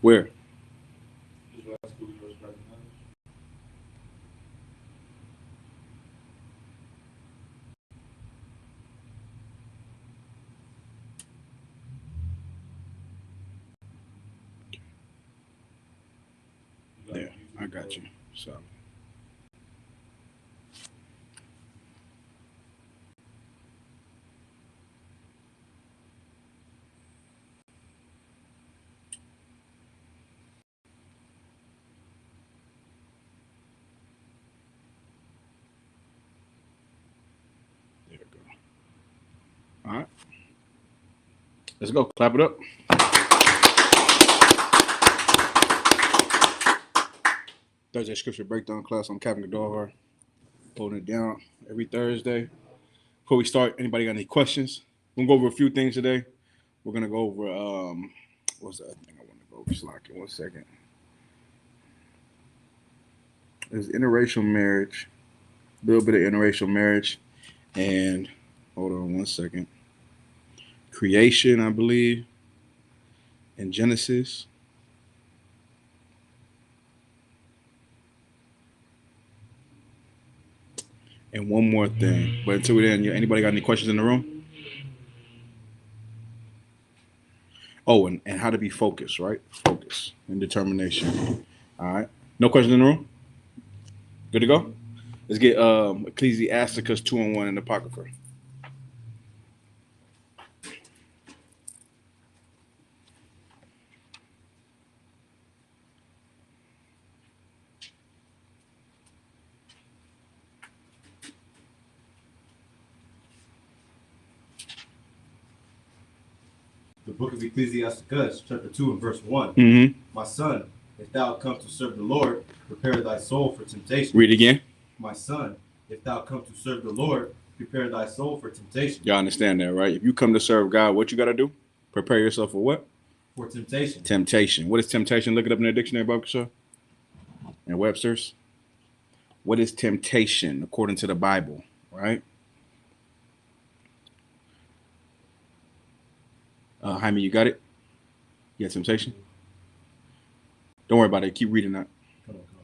Where? There, I got you. So. There we go. All right. Let's go. Clap it up. Thursday scripture breakdown class. I'm Captain Gadar, holding it down every Thursday. Before we start, anybody got any questions? We're gonna go over a few things today. We're gonna go over what's that thing I want to go over? Slack in 1 second. There's interracial marriage, a little bit of interracial marriage, and hold on 1 second. Creation, I believe, in Genesis. And one more thing. But until then, anybody got any questions in the room? Oh, and how to be focused, right? Focus and determination. All right. No questions in the room? Good to go? Let's get Ecclesiasticus 2-1 in the Apocrypha. The book of Ecclesiasticus, chapter 2 and verse 1. Mm-hmm. My son, if thou come to serve the Lord, prepare thy soul for temptation. Read again. My son, if thou come to serve the Lord, prepare thy soul for temptation. Y'all understand that, right? If you come to serve God, what you got to do? Prepare yourself for what? For temptation. Temptation. What is temptation? Look it up in the dictionary, Bubka and Webster's. What is temptation according to the Bible, right? Jaime, you got it? You got temptation? Don't worry about it. Keep reading that.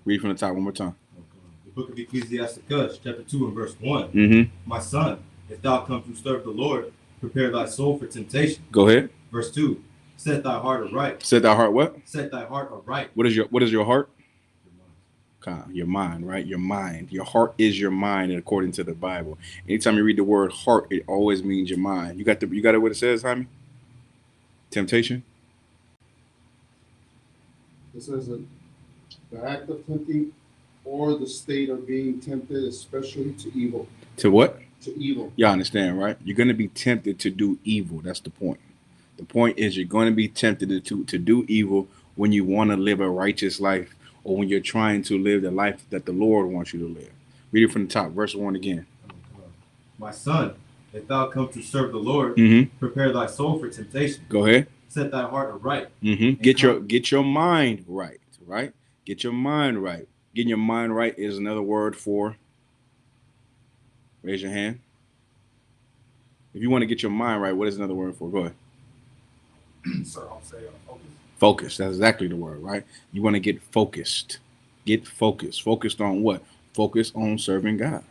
Read from the top one more time. The book of Ecclesiasticus, chapter 2 and verse 1. Mm-hmm. My son, if thou come to serve the Lord, prepare thy soul for temptation. Go ahead. Verse 2. Set thy heart aright. Set thy heart what? Set thy heart aright. What is your heart? Your mind, right? Your mind. Your heart is your mind, and according to the Bible. Anytime you read the word heart, it always means your mind. You got it what it says, Jaime? Temptation. It says that the act of tempting or the state of being tempted, especially to evil. To what? To evil. Y'all understand, right? You're going to be tempted to do evil. That's the point. The point is you're going to be tempted to do evil when you want to live a righteous life or when you're trying to live the life that the Lord wants you to live. Read it from the top, verse 1 again. My son, if thou come to serve the Lord, prepare thy soul for temptation. Go ahead. Set thy heart aright. Get your mind right, right? Get your mind right. Getting your mind right is another word for. Raise your hand. If you want to get your mind right, what is another word for? Go ahead. Sir, I'll say focus. Focus. That's exactly the word, right? You want to get focused. Get focused. Focused on what? Focus on serving God.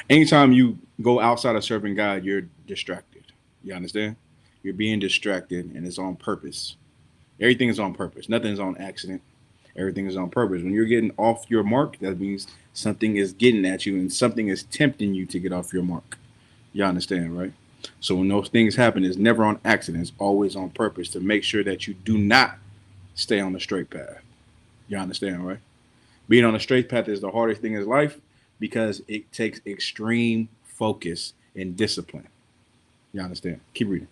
Anytime you go outside of serving God, you're distracted. You understand? You're being distracted, and it's on purpose. Everything is on purpose. Nothing is on accident. Everything is on purpose. When you're getting off your mark, that means something is getting at you and something is tempting you to get off your mark. You understand, right? So when those things happen, it's never on accident. It's always on purpose to make sure that you do not stay on the straight path. You understand, right? Being on the straight path is the hardest thing in life because it takes extreme focus and discipline. You understand? Keep reading.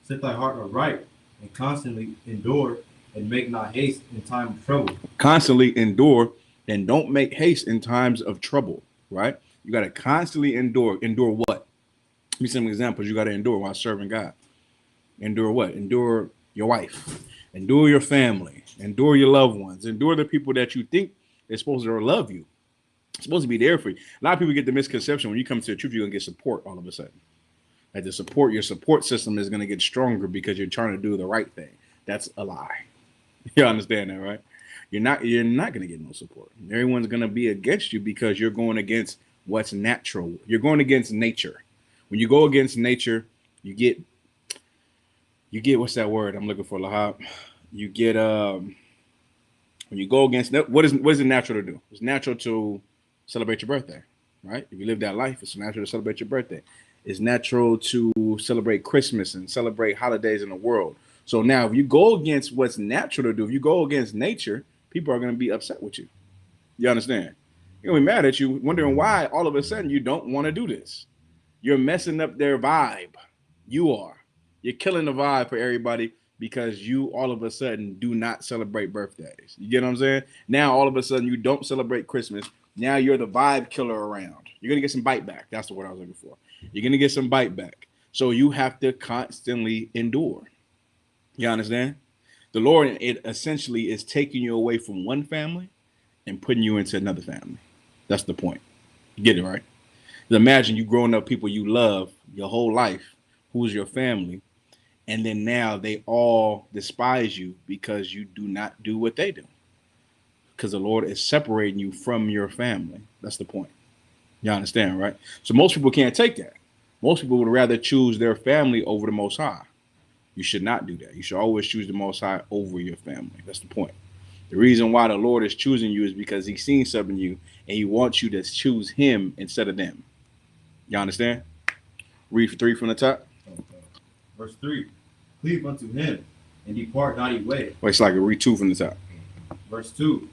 Set thy heart aright and constantly endure and make not haste in time of trouble. Constantly endure and don't make haste in times of trouble, right? You got to constantly endure. Endure what? Give me some examples you got to endure while serving God. Endure what? Endure your wife. Endure your family. Endure your loved ones. Endure the people that you think they're supposed to love you. It's supposed to be there for you. A lot of people get the misconception when you come to the truth, you're going to get support all of a sudden. Like your support system is going to get stronger because you're trying to do the right thing. That's a lie. You understand that, right? You're not going to get no support. Everyone's going to be against you because you're going against what's natural. You're going against nature. When you go against nature, you get what's that word I'm looking for, Lahab? You get when you go against what is it natural to do? It's natural to celebrate your birthday, right? If you live that life, it's natural to celebrate your birthday. It's natural to celebrate Christmas and celebrate holidays in the world. So now if you go against what's natural to do, if you go against nature, people are going to be upset with you. You understand? They're going to be mad at you, wondering why all of a sudden you don't want to do this. You're messing up their vibe. You are. You're killing the vibe for everybody because you all of a sudden do not celebrate birthdays. You get what I'm saying? Now all of a sudden you don't celebrate Christmas. Now you're the vibe killer around. You're going to get some bite back. That's the word I was looking for. You're going to get some bite back. So you have to constantly endure. You understand? The Lord, it essentially is taking you away from one family and putting you into another family. That's the point. You get it, right? Imagine you growing up people you love your whole life, who's your family, and then now they all despise you because you do not do what they do. Because the Lord is separating you from your family. That's the point. You understand, right? So most people can't take that. Most people would rather choose their family over the Most High. You should not do that. You should always choose the Most High over your family. That's the point. The reason why the Lord is choosing you is because he's seen something in you and he wants you to choose him instead of them. You understand? Read 3 from the top. Verse 3. Cleave unto him and depart not away. Well, it's like a read 2 from the top. Verse 2.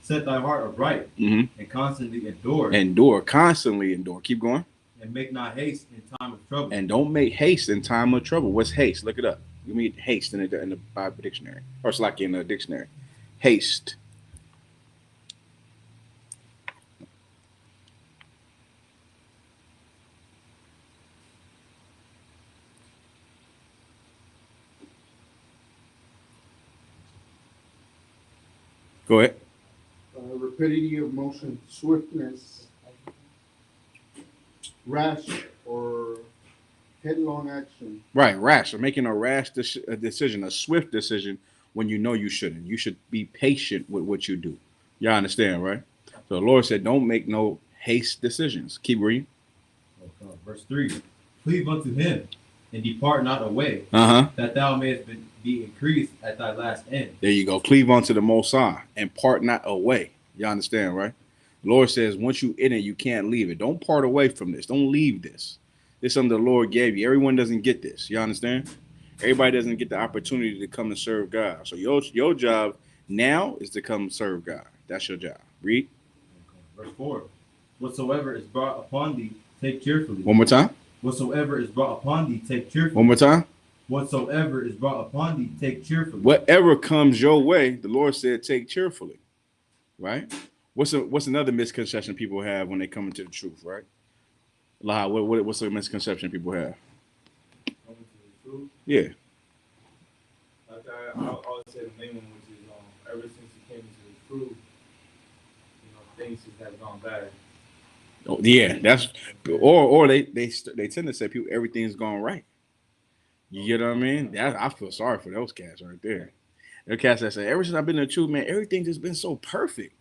Set thy heart upright and constantly endure. Endure. Constantly endure. Keep going. And make not haste in time of trouble. And don't make haste in time of trouble. What's haste? Look it up. Give me haste in the Bible dictionary. Or it's like in the dictionary. Haste. Go ahead. Rapidity of motion, swiftness, rash or headlong action. Right, rash. Or making a rash decision, a swift decision when you know you shouldn't. You should be patient with what you do. Y'all understand, right? So the Lord said, don't make no haste decisions. Keep reading. Verse 3. Cleave unto him and depart not away, that thou mayest be increased at thy last end. There you go. Cleave unto the Most High and part not away. You understand, right? The Lord says, once you in it, you can't leave it. Don't part away from this. Don't leave this. This is something the Lord gave you. Everyone doesn't get this. You understand? Everybody doesn't get the opportunity to come and serve God. So your job now is to come serve God. That's your job. Read. Verse 4. Whatsoever is brought upon thee, take cheerfully. One more time. Whatsoever is brought upon thee, take cheerfully. One more time. Whatsoever is brought upon thee, take cheerfully. Whatever comes your way, the Lord said, take cheerfully. Right? What's another misconception people have when they come into the truth, right? What's a misconception people have? Coming to the truth. Yeah. Like I always say the main one, which is ever since you came into the truth, things just have gone bad. Oh, yeah, that's or they tend to say people everything's gone right. You get what I mean? I feel sorry for those cats right there. The cats that say ever since I've been in the truth, man, everything just been so perfect.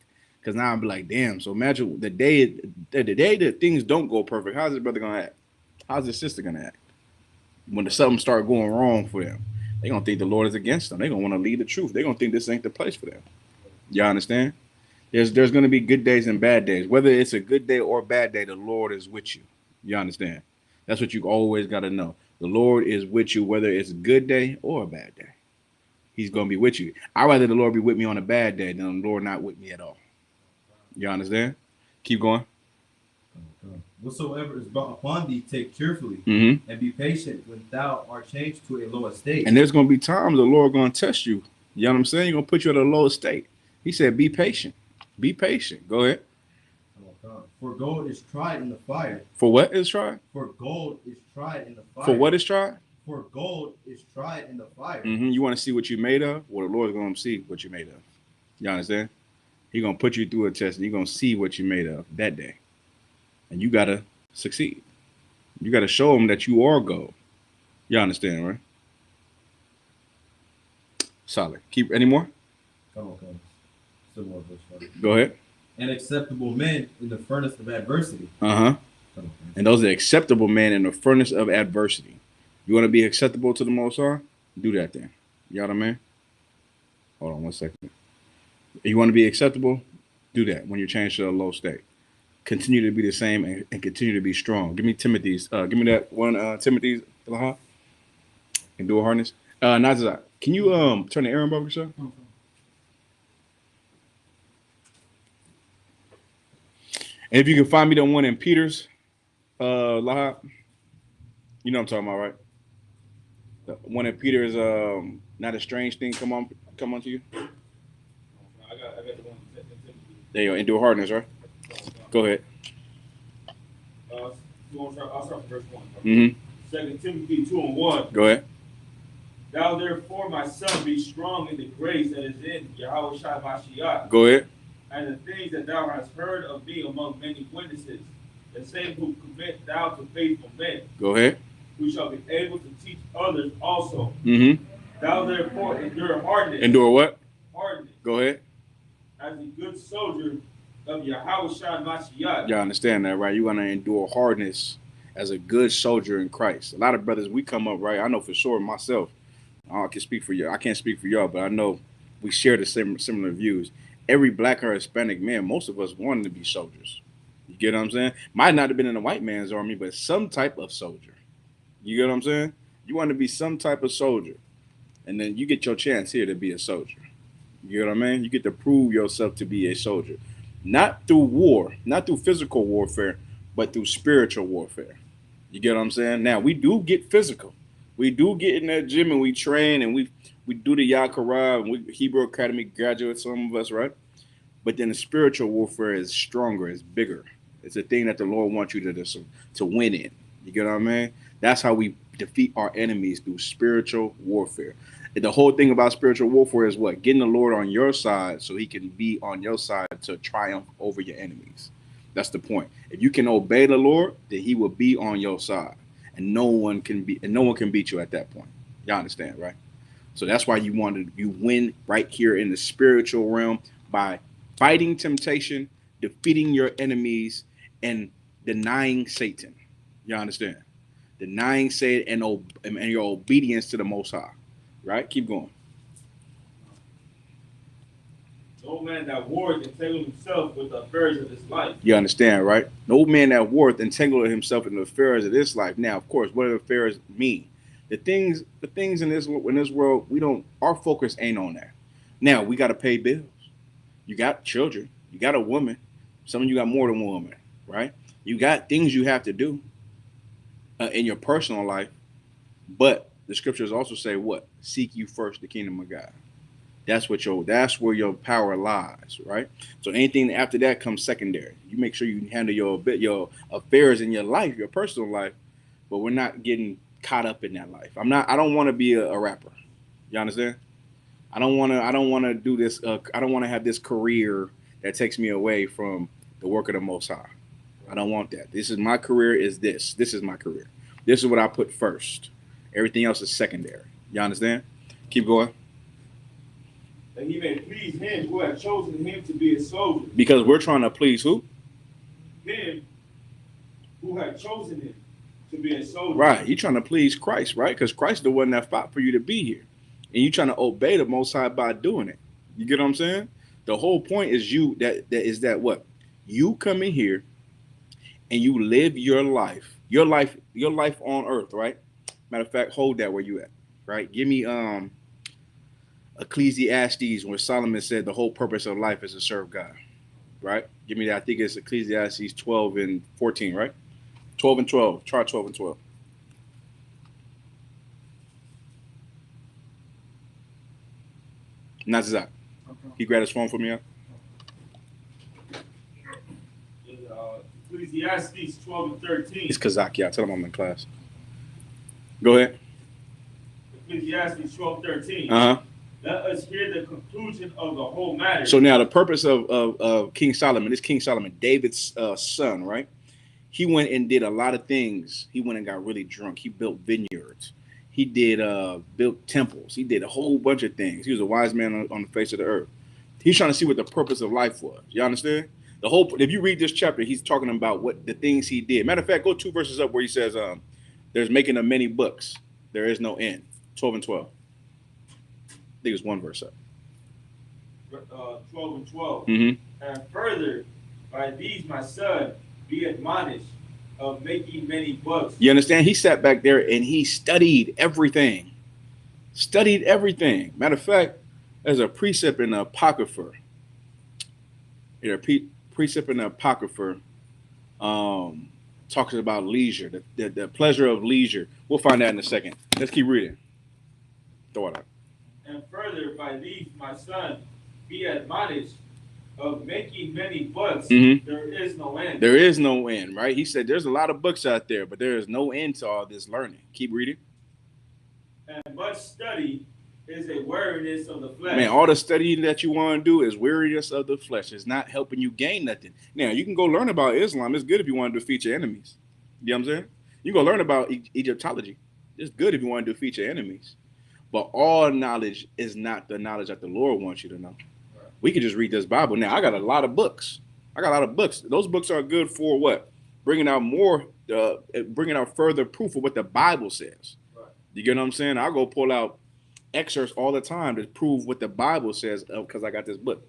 Cause now I'm like, damn. So imagine the day that things don't go perfect. How's his brother gonna act? How's his sister gonna act when the something start going wrong for them? They gonna think the Lord is against them. They gonna want to lead the truth. They gonna think this ain't the place for them. Y'all understand? There's gonna be good days and bad days. Whether it's a good day or a bad day, the Lord is with you. You understand? That's what you always gotta know. The Lord is with you, whether it's a good day or a bad day. He's gonna be with you. I'd rather the Lord be with me on a bad day than the Lord not with me at all. You understand? Keep going. Whatsoever is brought upon thee, take cheerfully, and be patient when thou art changed to a low estate. And there's gonna be times the Lord gonna test you. You know what I'm saying? He's gonna put you at a low estate. He said, be patient. Be patient. Go ahead. For gold is tried in the fire. For what is tried? For gold is tried in the fire. For what is tried? For gold is tried in the fire. You want to see what you made of? Well, the Lord's gonna see what you made of. You understand? He's gonna put you through a test and you're gonna see what you made of that day. And you gotta succeed. You gotta show him that you are gold. You understand, right? Solid. Keep any more? Come on. Some more verse. Go ahead. And acceptable men in the furnace of adversity. And those are acceptable men in the furnace of adversity. You want to be acceptable to the Most High? Do that then. You know what I mean? Hold on 1 second. You want to be acceptable? Do that when you're changed to a low state. Continue to be the same and continue to be strong. Give me Timothy's. Give me that one Timothy's and do a harness. Nazizak, can you turn the air on, Bubba, sir? And if you can find me the one in Peter's, Laha, you know what I'm talking about, right? The one in Peter's, not a strange thing come on to you. I got the one. There you go. Endure hardness, right? Go ahead. I'll start from verse 1. 2 Timothy 2:1. Go ahead. Thou therefore, my son, be strong in the grace that is in Yahweh Shai Mashiach. Go ahead. And the things that thou hast heard of me among many witnesses, the same who commit thou to faithful men. Go ahead. Who shall be able to teach others also. Thou therefore endure hardness. Endure what? Hardness. Go ahead. As a good soldier of Yahweh Shai Mashiach. Y'all understand that, right? You want to endure hardness as a good soldier in Christ. A lot of brothers, we come up, right? I know for sure myself. I can speak for you. I can't speak for y'all, but I know we share the similar views. Every black or Hispanic man, most of us wanted to be soldiers. You get what I'm saying? Might not have been in the white man's army, but some type of soldier. You get what I'm saying? You want to be some type of soldier. And then you get your chance here to be a soldier. You get what I mean? You get to prove yourself to be a soldier. Not through war, not through physical warfare, but through spiritual warfare. You get what I'm saying? Now, we do get physical. We do get in that gym and we train and we do the Yakara and we Hebrew Academy graduates, some of us, right? But then the spiritual warfare is stronger, it's bigger. It's a thing that the Lord wants you to win in. You get what I mean? That's how we defeat our enemies, through spiritual warfare. And the whole thing about spiritual warfare is what? Getting the Lord on your side so he can be on your side to triumph over your enemies. That's the point. If you can obey the Lord, then he will be on your side. And no one can beat you at that point. Y'all understand, right? So that's why you win right here in the spiritual realm by fighting temptation, defeating your enemies, and denying Satan. Y'all understand? Denying Satan and your obedience to the Most High. Right? Keep going. No man that warreth entangled himself with the affairs of this life. You understand, right? No man that warreth entangled himself in the affairs of this life. Now, of course, what do affairs mean? The things in this world, our focus ain't on that. Now, we got to pay bills. You got children. You got a woman. Some of you got more than one woman, right? You got things you have to do in your personal life. But the scriptures also say what? Seek you first the kingdom of God. That's where your power lies, right? So anything after that comes secondary. You make sure you handle your affairs in your life, your personal life, but we're not getting caught up in that life. I don't want to be a rapper. You understand? I don't want to do this. I don't want to have this career that takes me away from the work of the Most High. I don't want that. This is my career. This is my career. This is what I put first. Everything else is secondary. You understand? Keep going. That he may please him who had chosen him to be a soldier. Because we're trying to please who? Him who had chosen him to be a soldier. Right. You're trying to please Christ, right? Because Christ is the one that fought for you to be here. And you're trying to obey the Most High by doing it. You get what I'm saying? The whole point is that what? You come in here and you live your life on earth, right? Matter of fact, hold that where you at, right? Give me Ecclesiastes, where Solomon said the whole purpose of life is to serve God, right? Give me that. I think it's Ecclesiastes 12 and 14, right? 12 and 12. Try 12 and 12. Nazizak. He grabbed his phone for me. Ecclesiastes 12 and 13. It's Kazak. Yeah, tell him I'm in class. Go ahead. Ecclesiastes 12 13. Uh-huh. Let us hear the conclusion of the whole matter. So now the purpose of King Solomon, this King Solomon, David's son, right? He went and did a lot of things. He went and got really drunk. He built vineyards. He did built temples. He did a whole bunch of things. He was a wise man on the face of the earth. He's trying to see what the purpose of life was. You understand? If you read this chapter, he's talking about what the things he did. Matter of fact, go 2 verses up where he says, there's making of many books. There is no end. 12 and 12. I think it's 1 verse up. 12 and 12. Mm-hmm. And further, by these, my son, be admonished of making many books. You understand? He sat back there and he studied everything. Studied everything. Matter of fact, there's a precept in the Apocrypha. Precept in the Apocrypha talks about leisure, the pleasure of leisure. We'll find that in a second. Let's keep reading. Throw it out. And further, by these, my son, be admonished of making many books. Mm-hmm. There is no end. There is no end, right? He said there's a lot of books out there, but there is no end to all this learning. Keep reading. And much study is a weariness of the flesh. Man, all the studying that you want to do is weariness of the flesh. It's not helping you gain nothing. Now, you can go learn about Islam. It's good if you want to defeat your enemies. You know what I'm saying? You can go learn about Egyptology. It's good if you want to defeat your enemies. But all knowledge is not the knowledge that the Lord wants you to know. Right. We can just read this Bible. Now, I got a lot of books. Those books are good for what? Bringing out further proof of what the Bible says. Right. You get what I'm saying? I'll go pull out excerpts all the time to prove what the Bible says because I got this book.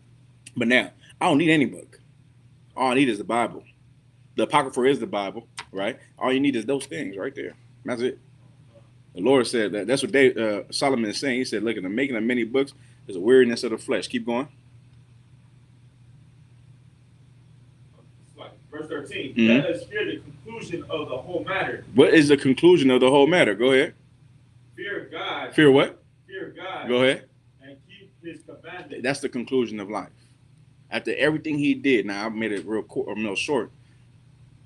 But now, I don't need any book. All I need is the Bible. The Apocrypha is the Bible, right? All you need is those things right there. That's it. The Lord said that. That's what Solomon is saying. He said, look, in the making of many books, there's a weariness of the flesh. Keep going. Verse 13. Mm-hmm. Let us hear the conclusion of the whole matter. What is the conclusion of the whole matter? Go ahead. Fear God. Fear what? Fear God. Go ahead. And keep his commandments. That's the conclusion of life. After everything he did, now I made it real short.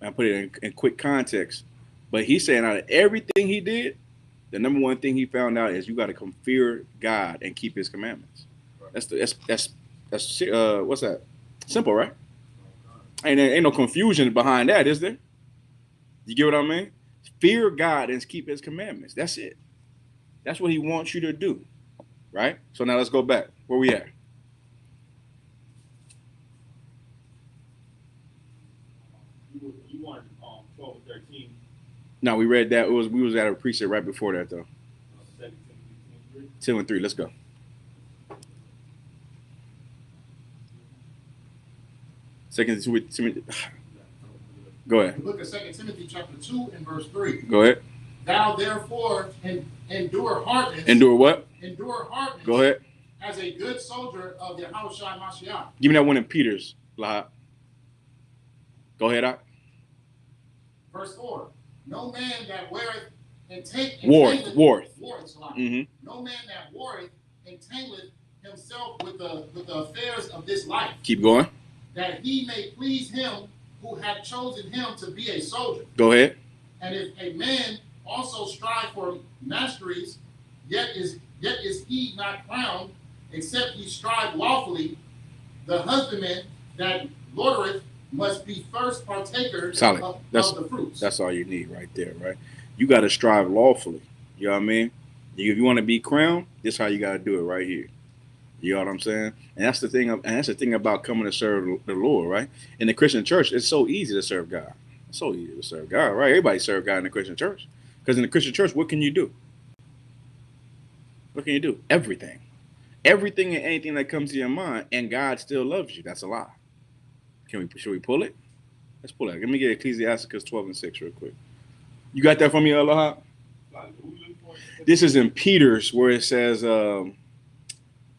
I put it in quick context. But he's saying out of everything he did, the number one thing he found out is you got to come fear God and keep his commandments. Right. That's what's that? Simple, right? Ain't no confusion behind that, is there? You get what I mean? Fear God and keep his commandments. That's it. That's what he wants you to do, right? So now let's go back. Where we at? You wanted 12 and 13. No, we read that. We was at a precept right before that, though. 2 and 3. Let's go. Second Timothy. Go ahead. The book of 2 Timothy chapter 2 and verse 3. Go ahead. Thou therefore endure hardness. Endure what? Endure hardness. Go ahead. As a good soldier of the Yahushua Mashiach. Give me that one in Peter's. Lahab. Go ahead, Ak. Verse 4. No man that weareth warreth. No man that warreth entangleth himself with the affairs of this life, Keep going. that he may please him who had chosen him to be a soldier. Go ahead. And if a man also strive for masteries, yet is he not crowned, except he strive lawfully. The husbandman that lordeth must be first partaker of the fruits. That's all you need right there, right? You got to strive lawfully. You know what I mean? If you want to be crowned, this is how you got to do it right here. You know what I'm saying? And that's the thing. And that's the thing about coming to serve the Lord, right? In the Christian church, it's so easy to serve God. It's so easy to serve God, right? Everybody serve God in the Christian church. Because in the Christian church, what can you do? What can you do? Everything. Everything and anything that comes to your mind, and God still loves you. That's a lie. Should we pull it? Let's pull it. Let me get Ecclesiasticus 12:6 real quick. You got that from me, Aloha? This is in Peter's where it says,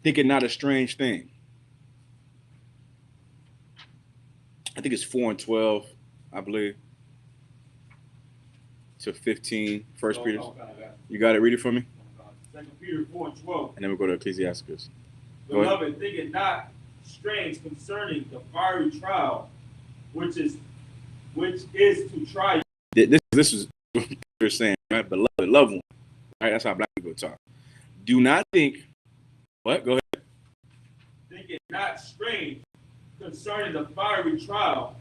think it not a strange thing. I think it's 4:12, I believe. To 15, First Peter. You got it? Read it for me. 2 Peter 4:12. And then we go to Ecclesiasticus. Beloved, think it not strange concerning the fiery trial, which is to try you. This is what they're saying, right? Beloved, loved one. Right? That's how black people talk. Do not think. What? Go ahead. Think it not strange concerning the fiery trial,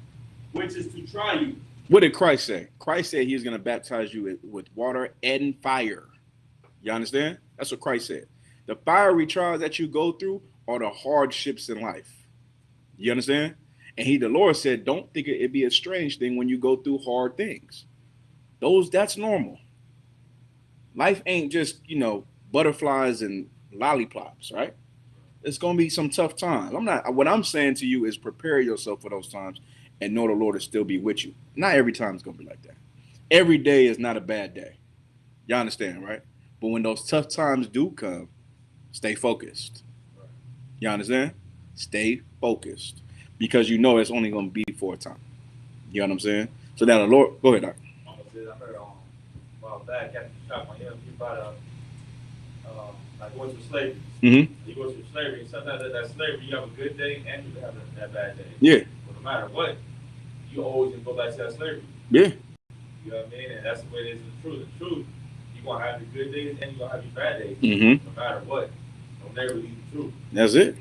which is to try you. What did Christ say? Christ said he was going to baptize you with water and fire. You understand? That's what Christ said. The fiery trials that you go through are the hardships in life. You understand? And the Lord said, don't think it'd be a strange thing when you go through hard things. That's normal. Life ain't just, butterflies and lollipops, right? It's going to be some tough times. What I'm saying to you is prepare yourself for those times and know the Lord will still be with you. Not every time it's going to be like that. Every day is not a bad day. You understand, right? But when those tough times do come, stay focused. You understand? Stay focused. Because you know it's only going to be for a time. You know what I'm saying? So now the Lord, go ahead, Doc. I heard back after the shop, he brought like going through slavery. Mm-hmm. You go through slavery, and sometimes that slavery, you have a good day and you have that bad day. Yeah. But no matter what, you always go back to that slavery. Yeah. You know what I mean? And that's the way it is in the truth. The truth, you're going to have your good days and you're going to have your bad days. Mm-hmm. No matter what. Don't never leave the truth. That's it.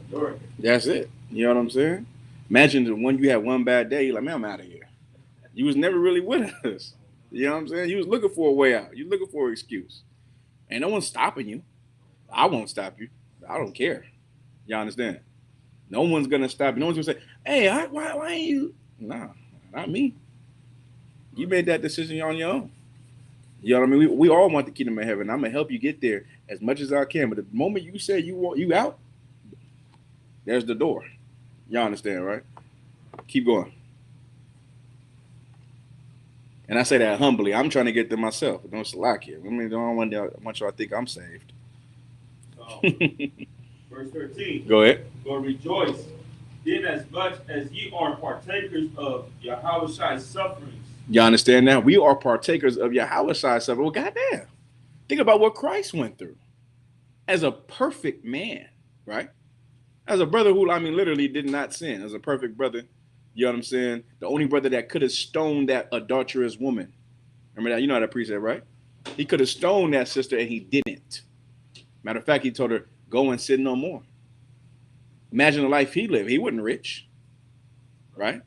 Enduring it. That's it. You know what I'm saying? Imagine the one you had one bad day, you're like, man, I'm out of here. You was never really with us. You know what I'm saying? You was looking for a way out. You're looking for an excuse. And no one's stopping you. I won't stop you. I don't care. You understand? No one's going to stop you. No one's going to say, hey, why ain't you? Nah, not me. You made that decision on your own. You know what I mean? We all want the kingdom of heaven. I'm going to help you get there as much as I can. But the moment you say you out, there's the door. Y'all understand, right? Keep going. And I say that humbly. I'm trying to get there myself. Don't slack here. I mean, don't want y'all think I'm saved. Verse 13. Go ahead. But rejoice, then as much as ye are partakers of Yahweh's sufferings. You understand now? We are partakers of Yahweh's suffering. Well, goddamn. Think about what Christ went through as a perfect man, right? As a brother who, literally did not sin. As a perfect brother. You know what I'm saying? The only brother that could have stoned that adulterous woman. Remember that? You know how that priest said, right? He could have stoned that sister and he didn't. Matter of fact, he told her, go and sin no more. Imagine the life he lived. He wasn't rich, right?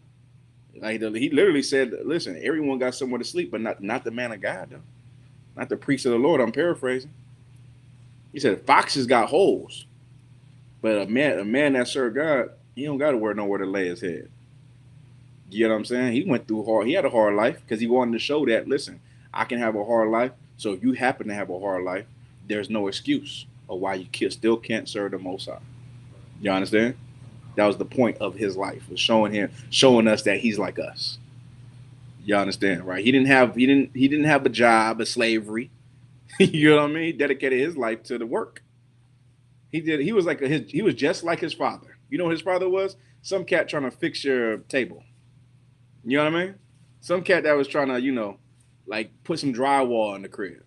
Like he literally said, listen, everyone got somewhere to sleep, but not the man of God, though. Not the priest of the Lord. I'm paraphrasing. He said, foxes got holes, but a man that served God, he don't got to wear nowhere to lay his head. You know what I'm saying? He went through hard. He had a hard life because he wanted to show that, listen, I can have a hard life. So if you happen to have a hard life, there's no excuse of why you still can't serve the Most High. You understand? That was the point of his life, was showing us that he's like us. You understand, right? He didn't have a job, a slavery. You know what I mean? He dedicated his life to the work. He was just like his father. You know what his father was? Some cat trying to fix your table. You know what I mean? Some cat that was trying to, put some drywall in the crib.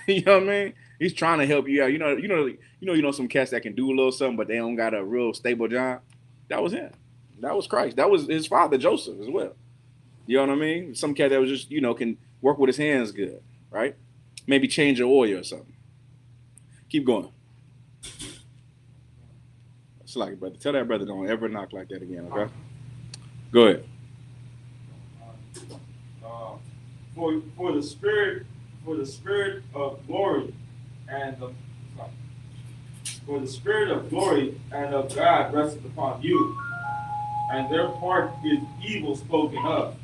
You know what I mean? He's trying to help you out. You know some cats that can do a little something, but they don't got a real stable job. That was him. That was Christ. That was his father Joseph as well. You know what I mean? Some cat that was just can work with his hands good, right? Maybe change the oil or something. Keep going. It's like, brother. Tell that brother don't ever knock like that again, okay? Go ahead. For the spirit of glory and for the spirit of glory and of God rested upon you, and their part is evil spoken of,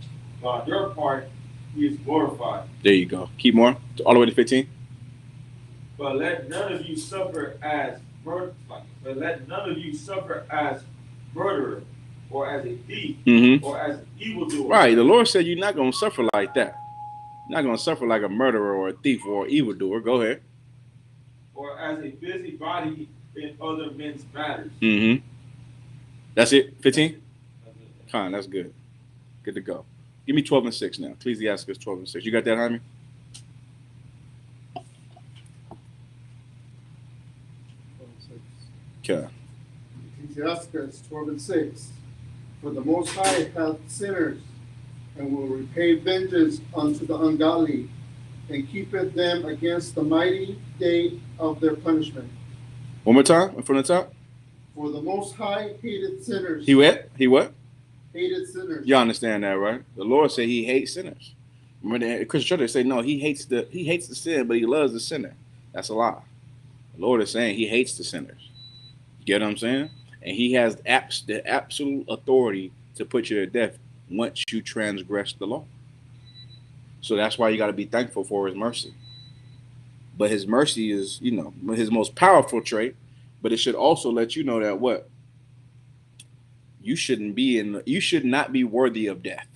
but your part he is glorified. There you go. Keep more. All the way to 15. But let none of you suffer as murderer, or as a thief, or as an evildoer. Right. The Lord said you're not going to suffer like that. You're not going to suffer like a murderer or a thief or an evildoer. Go ahead. Or as a busybody in other men's matters. That's it? 15? Con, that's good. Good to go. Give me 12 and 6 now. Ecclesiasticus 12 and 6. You got that, Jaime? Okay. Ecclesiasticus 12 and 6. For the Most High hath sinners, and will repay vengeance unto the ungodly, and keepeth them against the mighty day of their punishment. One more time, from the top. For the Most High hated sinners. He what? He what? Hated sinners. You understand that, right? The Lord said he hates sinners. Remember the Christian church, they say, no, he hates the sin, but he loves the sinner. That's a lie. The Lord is saying he hates the sinners. You get what I'm saying? And he has the absolute authority to put you to death once you transgress the law. So that's why you got to be thankful for his mercy. But his mercy is, his most powerful trait. But it should also let you know that what? You should not be worthy of death.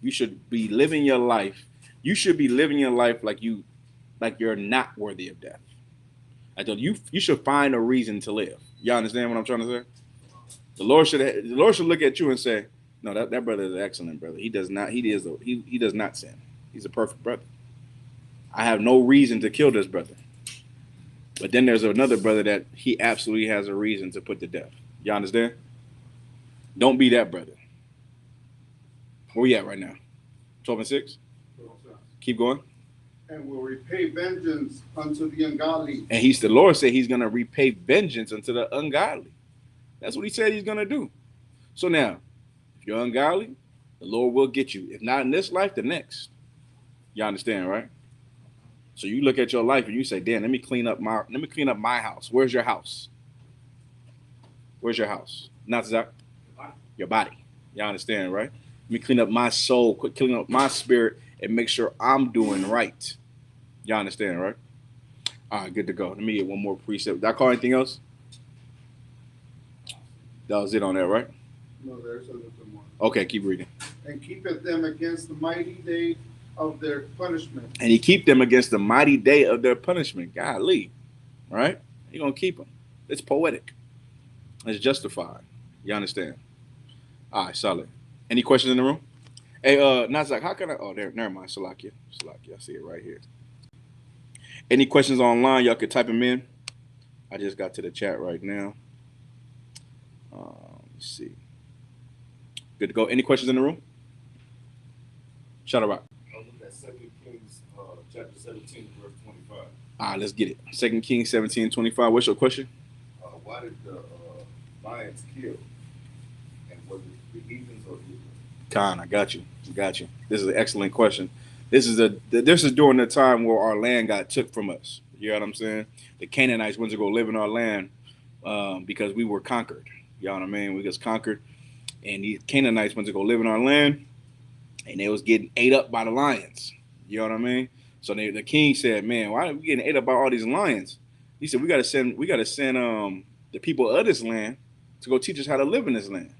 You should be living your life. You should be living your life like you're not worthy of death. I told you, you should find a reason to live. Y'all understand what I'm trying to say? The Lord should look at you and say, no, that brother is an excellent brother. He does not sin. He's a perfect brother. I have no reason to kill this brother. But then there's another brother that he absolutely has a reason to put to death. You understand? Don't be that brother. Where we at right now? 12 and 6? Keep going. And will repay vengeance unto the ungodly. And the Lord said he's going to repay vengeance unto the ungodly. That's what he said he's going to do. So now, if you're ungodly, the Lord will get you. If not in this life, the next. You understand, right? So you look at your life and you say, damn, let me clean up my house. Where's your house? Where's your house? Not Zach. Your body. You understand, right? Let me clean up my soul, quit cleaning up my spirit, and make sure I'm doing right. You understand, right? All right, good to go. Let me get one more precept. Did I call anything else? That was it on that, right? No, there's a little more. Okay, keep reading. And keepeth them against the mighty day of their punishment. And he keep them against the mighty day of their punishment. Golly, right? He gonna keep them. It's poetic. It's justified. You understand? All right, solid. Any questions in the room? Hey, Nazak, how can I? Oh, there. Never mind. Salakia. I see it right here. Any questions online? Y'all could type them in. I just got to the chat right now. Let's see. Good to go. Any questions in the room? Shout out. I'll look at 2 Kings chapter 17, verse 25. All right, let's get it. 2 Kings 17:25. What's your question? Why did the lions kill? And was it the heathens or the Israelites? Khan, I got you. This is an excellent question. This is during the time where our land got took from us. You know what I'm saying? The Canaanites went to go live in our land because we were conquered. You know what I mean? We was conquered, and these Canaanites went to go live in our land, and they was getting ate up by the lions. You know what I mean? So the king said, "Man, why are we getting ate up by all these lions?" He said, "We got to send the people of this land to go teach us how to live in this land."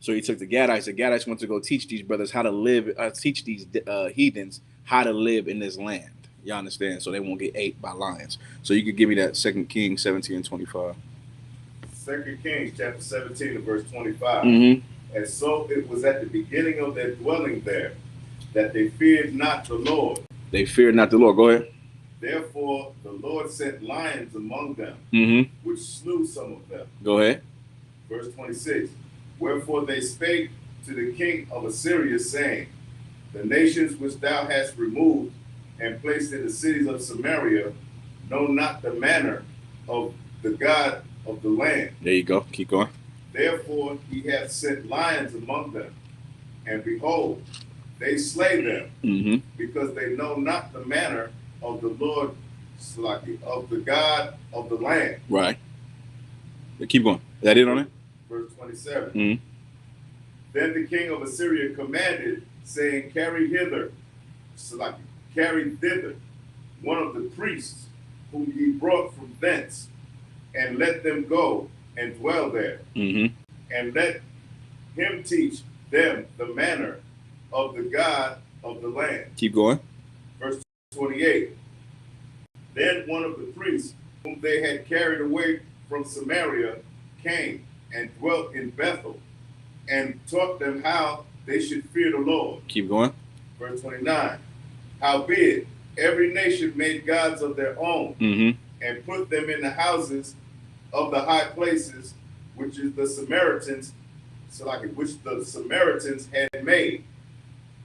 So he took the Gadites. The Gadites went to go teach these brothers how to live, teach these heathens how to live in this land. You understand? So they won't get ate by lions. So you could give me that 2 Kings 17:25. 2 Kings chapter 17 and verse 25. Mm-hmm. And so it was at the beginning of their dwelling there that they feared not the Lord. They feared not the Lord. Go ahead. Therefore the Lord sent lions among them, which slew some of them. Go ahead. Verse 26. Wherefore they spake to the king of Assyria, saying, the nations which thou hast removed and placed in the cities of Samaria know not the manner of the God of the land. There you go. Keep going. Therefore he hath sent lions among them, and behold, they slay them, because they know not the manner of the Lord, of the God of the land. Right. Keep going. Is that it on it? Verse 27. Then the king of Assyria commanded, saying, carry thither one of the priests whom ye brought from thence, and let them go and dwell there, and let him teach them the manner of the God of the land. Keep going. Verse 28. Then one of the priests whom they had carried away from Samaria came and dwelt in Bethel, and taught them how they should fear the Lord. Keep going. Verse 29. Howbeit, every nation made gods of their own, and put them in the houses of the high places, which the Samaritans had made,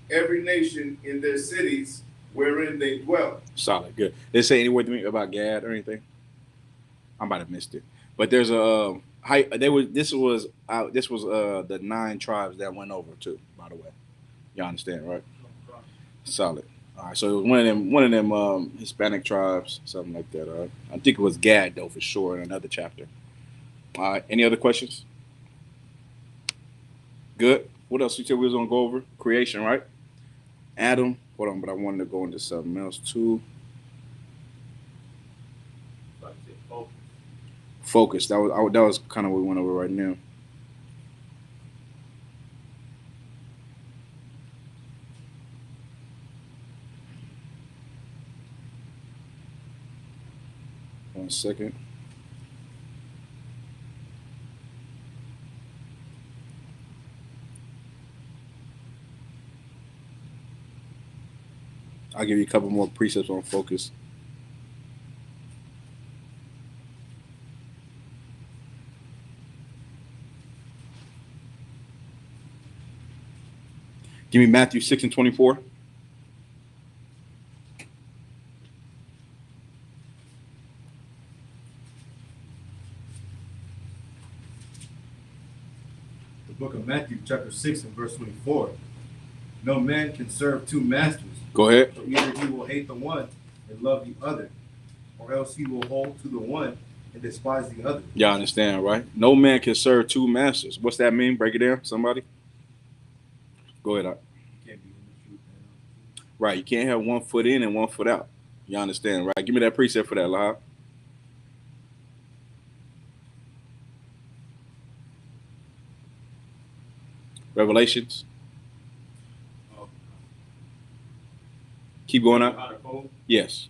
every nation in their cities wherein they dwelt. Solid. Good. Did it say any word to me about Gad or anything? I might have missed it. But there's a this was the 9 tribes that went over too, by the way. You understand, right? Solid. All right, so it was one of them Hispanic tribes, something like that. All right. I think it was Gad though, for sure, in another chapter. All right. Any other questions? Good. What else you said we was gonna go over? Creation, right? Adam. Hold on, but I wanted to go into something else too. Focus. That was kind of what we went over right now. One second. I'll give you a couple more precepts on focus. Give me Matthew 6 and 24. The book of Matthew, chapter 6 and verse 24. No man can serve 2 masters. Go ahead. So either he will hate the one and love the other, or else he will hold to the one and despise the other. Y'all understand, right? No man can serve 2 masters. What's that mean? Break it down, somebody. Go ahead. You can't be in the truth, man. Right, you can't have 1 foot in and 1 foot out. You understand, right? Give me that precept for that, Lahab. Revelations. Keep going up. Yes.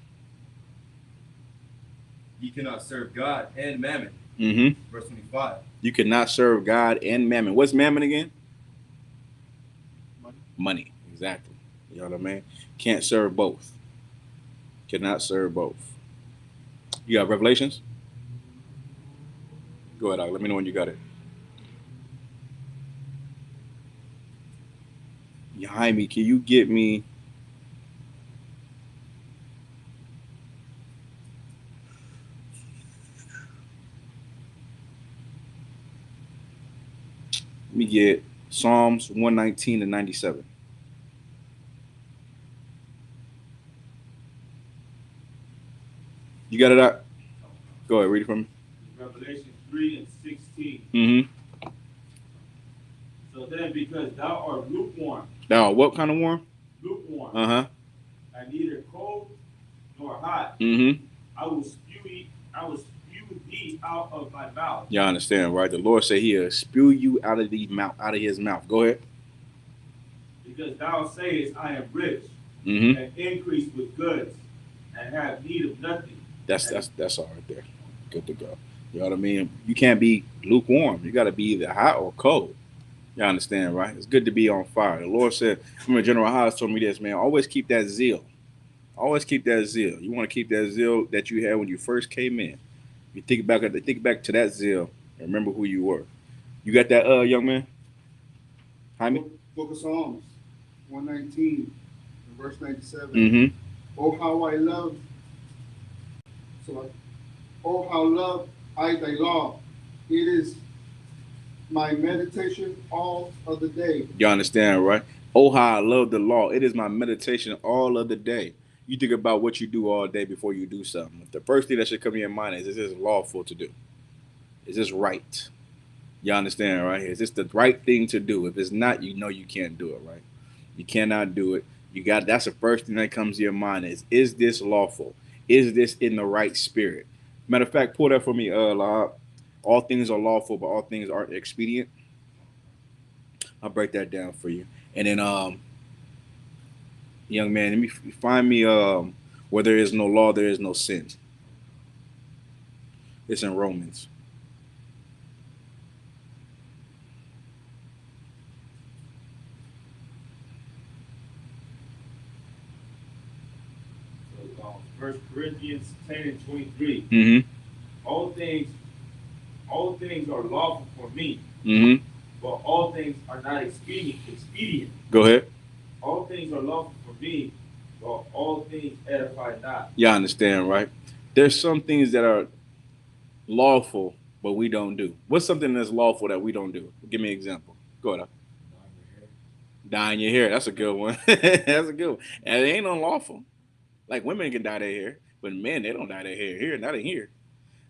Ye cannot serve God and mammon. Verse 25. You cannot serve God and mammon. What's mammon again? Money. Exactly. You know what I mean? Can't serve both. Cannot serve both. You got Revelations? Go ahead, Doc. Let me know when you got it. Jaime, can you get me get Psalms 119 and 97. You got it out? Go ahead, read it from me. Revelation 3 and 16. So then, because thou art lukewarm. Now, what kind of warm? Lukewarm. And neither cold nor hot. I will spew thee out of my mouth. Y'all understand, right? The Lord said he'll spew you out of his mouth. Go ahead. Because thou sayest, I am rich, and increase with goods, and have need of nothing. That's all right there. Good to go. You know what I mean? You can't be lukewarm. You got to be either hot or cold. You understand, right? It's good to be on fire. The Lord said, General Haas told me this, man, always keep that zeal. Always keep that zeal. You want to keep that zeal that you had when you first came in. You think back to that zeal and remember who you were. You got that, young man? Jaime? Book of Psalms, 119, verse 97. Mm-hmm. Oh, how I love, so, oh, how love I thy law. It is my meditation all of the day. You understand, right? Oh, how I love the law. It is my meditation all of the day. You think about what you do all day before you do something. The first thing that should come in your mind is this lawful to do? Is this right? You understand, right? Is this the right thing to do? If it's not, you know you can't do it, right? You cannot do it. That's the first thing that comes to your mind is this lawful? Is this in the right spirit? Matter of fact, pull that for me, Lord. All things are lawful, but all things aren't expedient. I'll break that down for you. And then, young man, let me find me where there is no law, there is no sin. It's in Romans. So, 1 Corinthians 10 and 23. Mm-hmm. All things are lawful for me, Mm-hmm. but all things are not expedient. Go ahead. All things are lawful for me, but all things edify not. You understand, right? There's some things that are lawful, but we don't do. What's something that's lawful that we don't do? Give me an example. Go ahead. Dyeing your hair. That's a good one. That's a good one. And it ain't unlawful. Like women can dye their hair, but men, they don't dye their hair here, not in here.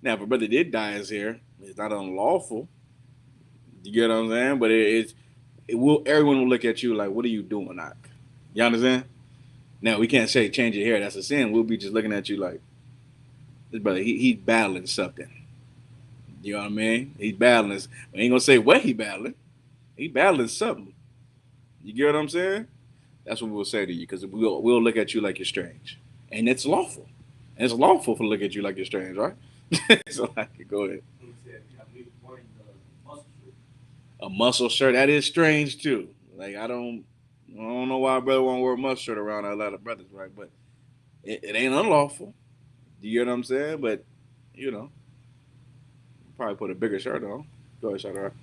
Now, if a brother did dye his hair, it's not unlawful. You get what I'm saying? But everyone will look at you like, what are you doing, Ak? You understand? Now, we can't say change your hair, that's a sin. We'll be just looking at you like, this brother, he's battling something. You know what I mean? He's battling. We ain't going to say what he battling. He battling something. You get what I'm saying? That's what we'll say to you, because we'll look at you like you're strange. And it's lawful. And it's lawful to look at you like you're strange, right? So I could go ahead. A muscle shirt, that is strange too. Like I don't know why a brother won't wear a muscle shirt around a lot of brothers, right? But it ain't unlawful. Do you get what I'm saying? But you know, probably put a bigger shirt on. Go ahead, shout out.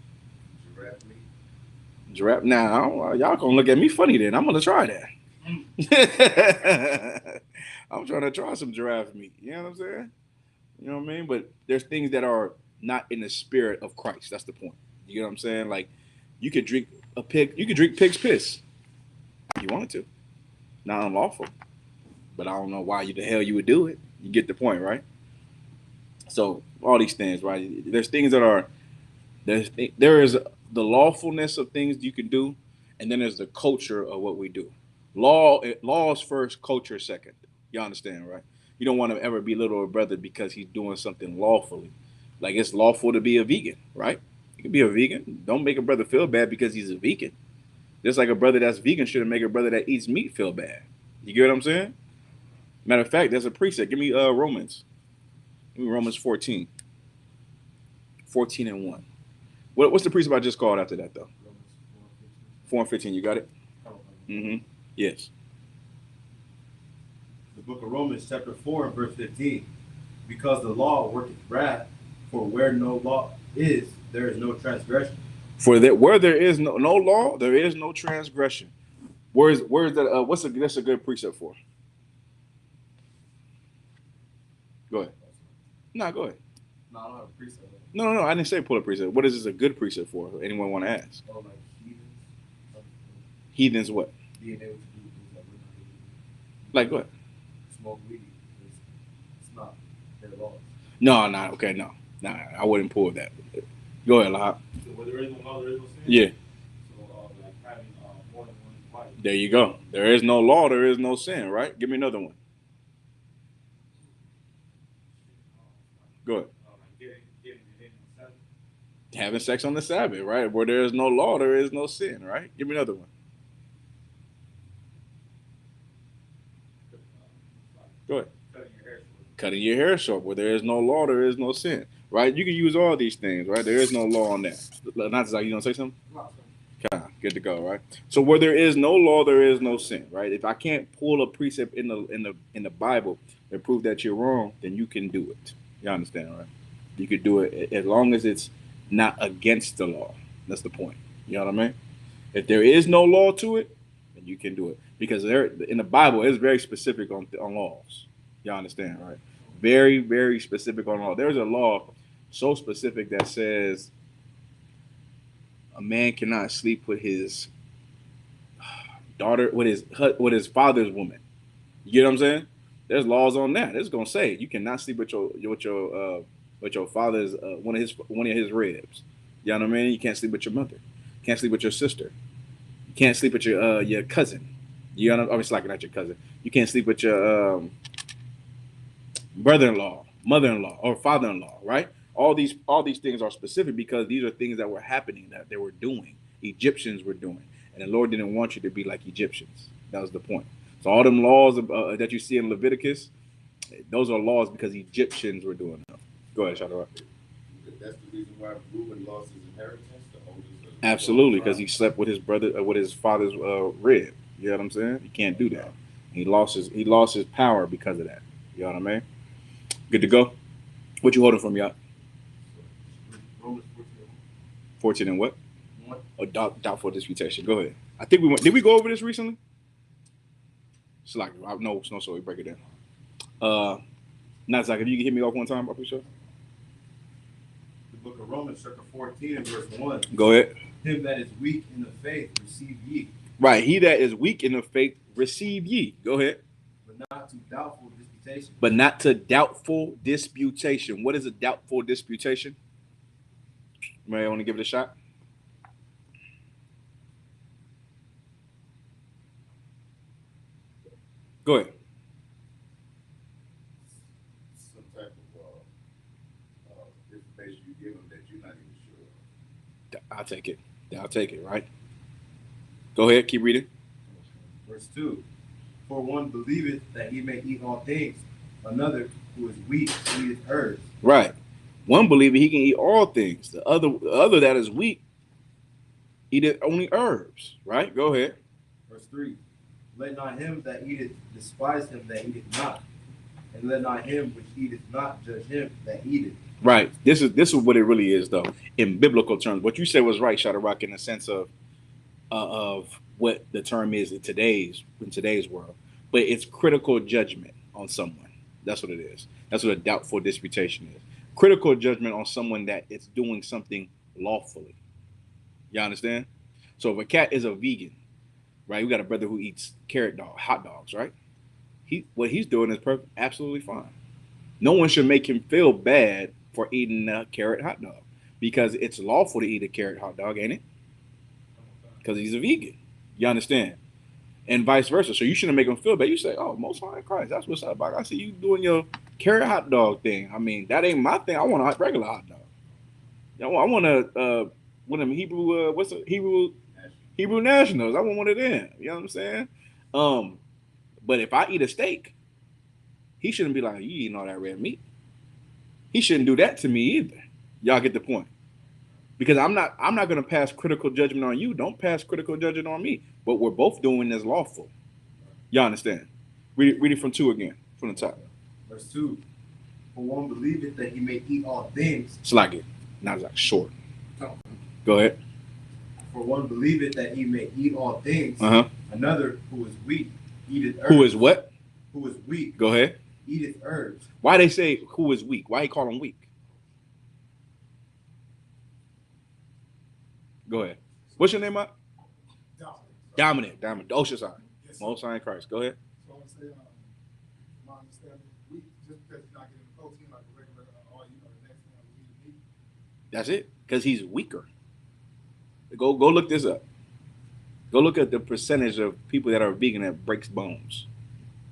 Giraffe meat. Giraffe. Now y'all gonna look at me funny then. I'm gonna try that. I'm trying to try some giraffe meat. You know what I'm saying? You know what I mean? But there's things that are not in the spirit of Christ. That's the point. You know what I'm saying? Like you could drink pig's piss if you wanted to. Not unlawful. But I don't know why the hell you would do it. You get the point, right? So all these things, right? There's things that are there is the lawfulness of things you can do, and then there's the culture of what we do. Law is first, culture second. You understand, right? You don't want to ever belittle a brother because he's doing something lawfully. Like it's lawful to be a vegan, right? You can be a vegan. Don't make a brother feel bad because he's a vegan. Just like a brother that's vegan shouldn't make a brother that eats meat feel bad. You get what I'm saying? Matter of fact, there's a precept. Give me Romans. Give me Romans 14. 14 and 1. What's the precept I just called after that, though? 4 and 15. You got it? Mm-hmm. Yes. The book of Romans, chapter 4, and verse 15. Because the law worketh wrath, for where no law is, there is no transgression. For that, where there is no law, there is no transgression. Where's that? That's a good precept for? Go ahead. No, go ahead. No, I don't have a precept. No. I didn't say pull a precept. What is this a good precept for? Anyone want to ask? Oh, like heathens. Heathens what? Being able to do things that we're not able to do. Like what? Smoke weed. It's not their laws. No. Okay, no. I wouldn't pull that. Go ahead, Lahab. So where there is no law, there is no sin. Yeah. So like having more than one wife. There you go. There is no law, there is no sin, right? Give me another one. Go ahead. Getting it in the Sabbath. Having sex on the Sabbath, right? Where there is no law, there is no sin, right? Give me another one. Go ahead. Cutting your hair short. Where there is no law, there is no sin, right? You can use all these things, right? There is no law on that. Not like you gonna say something? Good. Good to go, right? So where there is no law, there is no sin, right? If I can't pull a precept in the Bible and prove that you're wrong, then you can do it. You understand, right? You could do it as long as it's not against the law. That's the point. You know what I mean? If there is no law to it, then you can do it because there in the Bible it's very specific on laws. You understand, right? Very, very specific on law. There's a law so specific that says a man cannot sleep with his daughter, with his father's woman. You know what I'm saying? There's laws on that. It's gonna say you cannot sleep with your father's one of his ribs. You know what I mean? You can't sleep with your mother. You can't sleep with your sister. You can't sleep with your cousin. You know, obviously like not your cousin. You can't sleep with your brother-in-law, mother-in-law, or father-in-law, right? All these things are specific because these are things that were happening that they were doing. Egyptians were doing, and the Lord didn't want you to be like Egyptians. That was the point. So all them laws that you see in Leviticus, those are laws because Egyptians were doing them. Go ahead, Shadrach. That's the reason why Reuben lost his inheritance. The oldest of the Absolutely, 12 because he slept with his brother, with his father's rib. You know what I'm saying? You can't do that. He lost his power because of that. You know what I mean? Good to go. What you holding from, y'all? Romans 14 and what? 1. Oh, doubtful disputation. Go ahead. I think we went. Did we go over this recently? It's like no. So we break it down. Not Zach. If you can hit me off one time, I'm sure. The book of Romans, chapter 14 and verse 1. Go ahead. Him that is weak in the faith, receive ye, Right. He that is weak in the faith, receive ye. Go ahead. but not to doubtful disputation. But not to doubtful disputation. What is a doubtful disputation? You may want to give it a shot. Go ahead. some type of information you give them that you're not even sure of. I'll take it. I'll take it, right? Go ahead. Keep reading. Verse 2. For one believeth that he may eat all things, another who is weak eateth herbs. Right. One believer he can eat all things. The other that is weak eateth only herbs. Right? Go ahead. Verse 3. Let not him that eateth despise him that eateth not, and let not him which eateth not judge him that eateth. Right. This is what it really is, though, in biblical terms. What you said was right, Shadrach, in the sense of what the term is in today's world. But it's critical judgment on someone. That's what it is. That's what a doubtful disputation is. Critical judgment on someone that is doing something lawfully. You understand? So if a cat is a vegan, right? We got a brother who eats hot dogs, right? What he's doing is perfect, absolutely fine. No one should make him feel bad for eating a carrot hot dog because it's lawful to eat a carrot hot dog, ain't it? Because he's a vegan. You understand? And vice versa. So you shouldn't make him feel bad. You say, oh, Most High in Christ, that's what's up. I see you doing your carrot hot dog thing. I mean, that ain't my thing. I want a regular hot dog. I want one of them Hebrew, Hebrew Nationals. I want one of them. You know what I'm saying? But if I eat a steak, he shouldn't be like, you eating all that red meat. He shouldn't do that to me either. Y'all get the point. Because I'm not gonna pass critical judgment on you. Don't pass critical judgment on me. What we're both doing is lawful. Y'all understand? Read it from 2 again, from the top. Verse 2. For one believeth that he may eat all things. It's like it. Not like short. Go ahead. For one believeth that he may eat all things. Another who is weak eateth herbs. Who is what? Who is weak Go ahead. eateth herbs. Why they say who is weak? Why he call him weak? Go ahead. What's your name, Mike? Dominic. Ocean side. Most High in Christ. Go ahead. So I would say, my understanding, we just because you're not getting protein like a regular, or the next one we eat meat. That's it. Because he's weaker. Go look this up. Go look at the percentage of people that are vegan that breaks bones.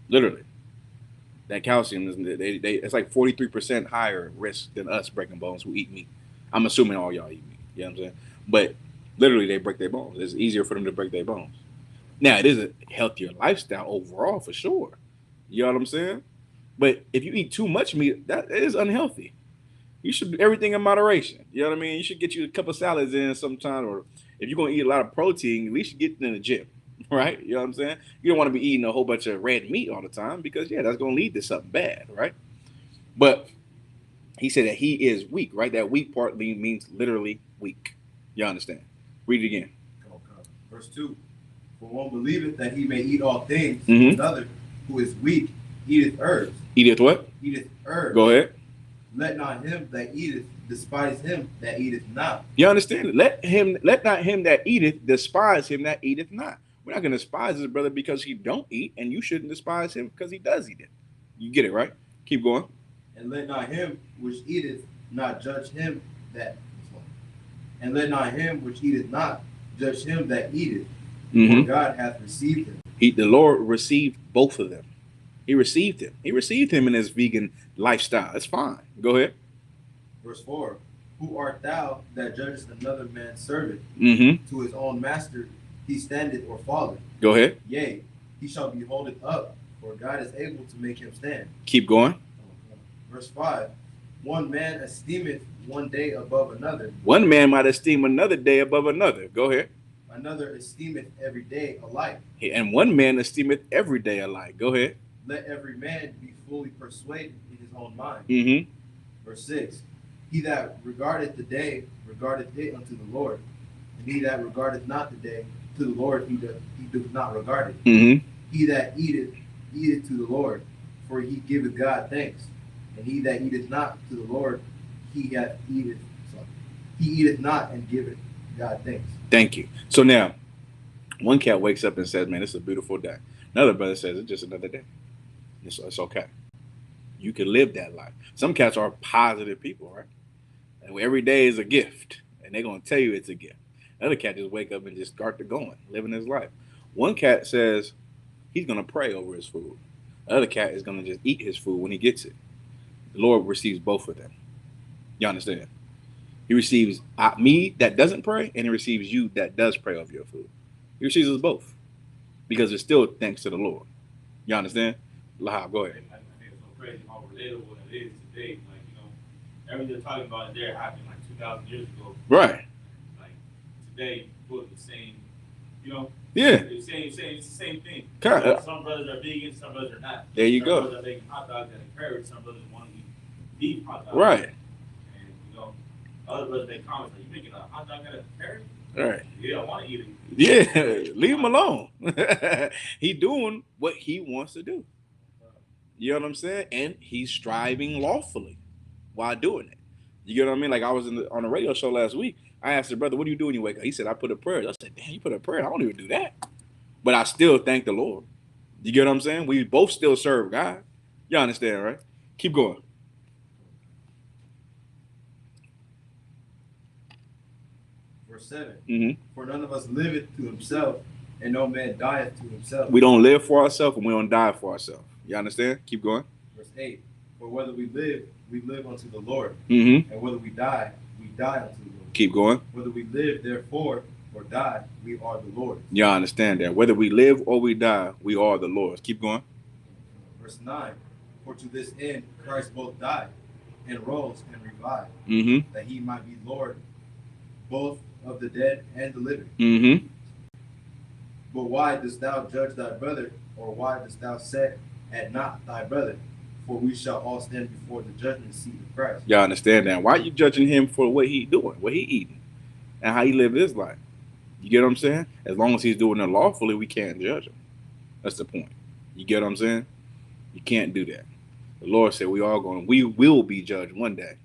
Literally. That calcium is it's like 43% higher risk than us breaking bones who eat meat. I'm assuming all y'all eat meat. You know what I'm saying? But literally they break their bones. It's easier for them to break their bones. Now it is a healthier lifestyle overall for sure. You know what I'm saying? But if you eat too much meat, that is unhealthy. You should do everything in moderation. You know what I mean? You should get you a couple salads in sometime, or If you're gonna eat a lot of protein, at least you get in the gym, right? You know what I'm saying? You don't want to be eating a whole bunch of red meat all the time because that's gonna lead to something bad, right? But he said that he is weak, right? That weak part means literally weak. You understand? Read it again. Verse 2. For one believeth that he may eat all things, Mhm. another who is weak eateth herbs. Eateth what? Eateth herbs. Go ahead. Let not him that eateth despise him that eateth not. You understand? Let not him that eateth despise him that eateth not. We're not going to despise his brother because he don't eat, and you shouldn't despise him because he does eat it. You get it, right? Keep going. And let not him which eateth not judge him that. And let not him which eateth not judge him that eateth. For God hath received him. The Lord received both of them. He received him. He received him in his vegan lifestyle. That's fine. Go ahead. Verse 4. Who art thou that judgest another man's servant? To his own master he standeth or falleth. Go ahead. Yea, he shall be holding up, for God is able to make him stand. Keep going. Verse 5. One man esteemeth one day above another. One man might esteem another day above another. Go ahead. Another esteemeth every day alike. And one man esteemeth every day alike. Go ahead. Let every man be fully persuaded in his own mind. Verse 6. He that regardeth the day regardeth it unto the Lord, and he that regardeth not the day to the Lord he doth not regard it. He that eateth to the Lord, for he giveth God thanks. And he that eateth not to the Lord, he eateth not and giveth God thanks. Thank you. So now, one cat wakes up and says, man, it's a beautiful day. Another brother says, it's just another day. It's okay. You can live that life. Some cats are positive people, right? And every day is a gift, and they're going to tell you it's a gift. Another cat just wake up and just start to going, living his life. One cat says he's going to pray over his food. The other cat is going to just eat his food when he gets it. The Lord receives both of them. You understand? He receives me that doesn't pray, and he receives you that does pray over your food. He receives us both because it's still thanks to the Lord. You understand? Lahab, go ahead. I think it's so crazy how relatable it is today. Like, everything they're talking about is there happened like 2,000 years ago. Right. Like today, put the same, Yeah. the same thing. Kinda. Some brothers are vegan, some brothers are not. There you some go. Brothers are making hot dogs and carrots. Some brothers want to eat beef hot dogs. Right. And other brothers make comments like, "You making a hot dog out of carrot?" Right. Yeah, I want to eat it. Yeah, leave him alone. He doing what he wants to do. You know what I'm saying? And he's striving lawfully while doing it. You get what I mean? Like I was on a radio show last week. I asked the brother, what do you do when you wake up? He said, I put a prayer. I said, damn, you put a prayer? I don't even do that. But I still thank the Lord. You get what I'm saying? We both still serve God. You understand, right? Keep going. Verse 7. For none of us liveth to himself, and no man dieth to himself. We don't live for ourselves, and we don't die for ourselves. You understand? Keep going. Verse 8. For whether we live unto the Lord. And whether we die unto the Lord. Keep going. Whether we live, therefore, or die, we are the Lord. You understand that? Whether we live or we die, we are the Lord's. Keep going. Verse 9. For to this end Christ both died and rose and revived, that he might be Lord both of the dead and the living. But why dost thou judge thy brother, or why dost thou set at not thy brother? For we shall all stand before the judgment seat of Christ. Y'all understand that? Why are you judging him for what he doing, what he eating, and how he lived his life? You get what I'm saying? As long as he's doing it lawfully, we can't judge him. That's the point. You get what I'm saying? You can't do that. The Lord said we will be judged one day,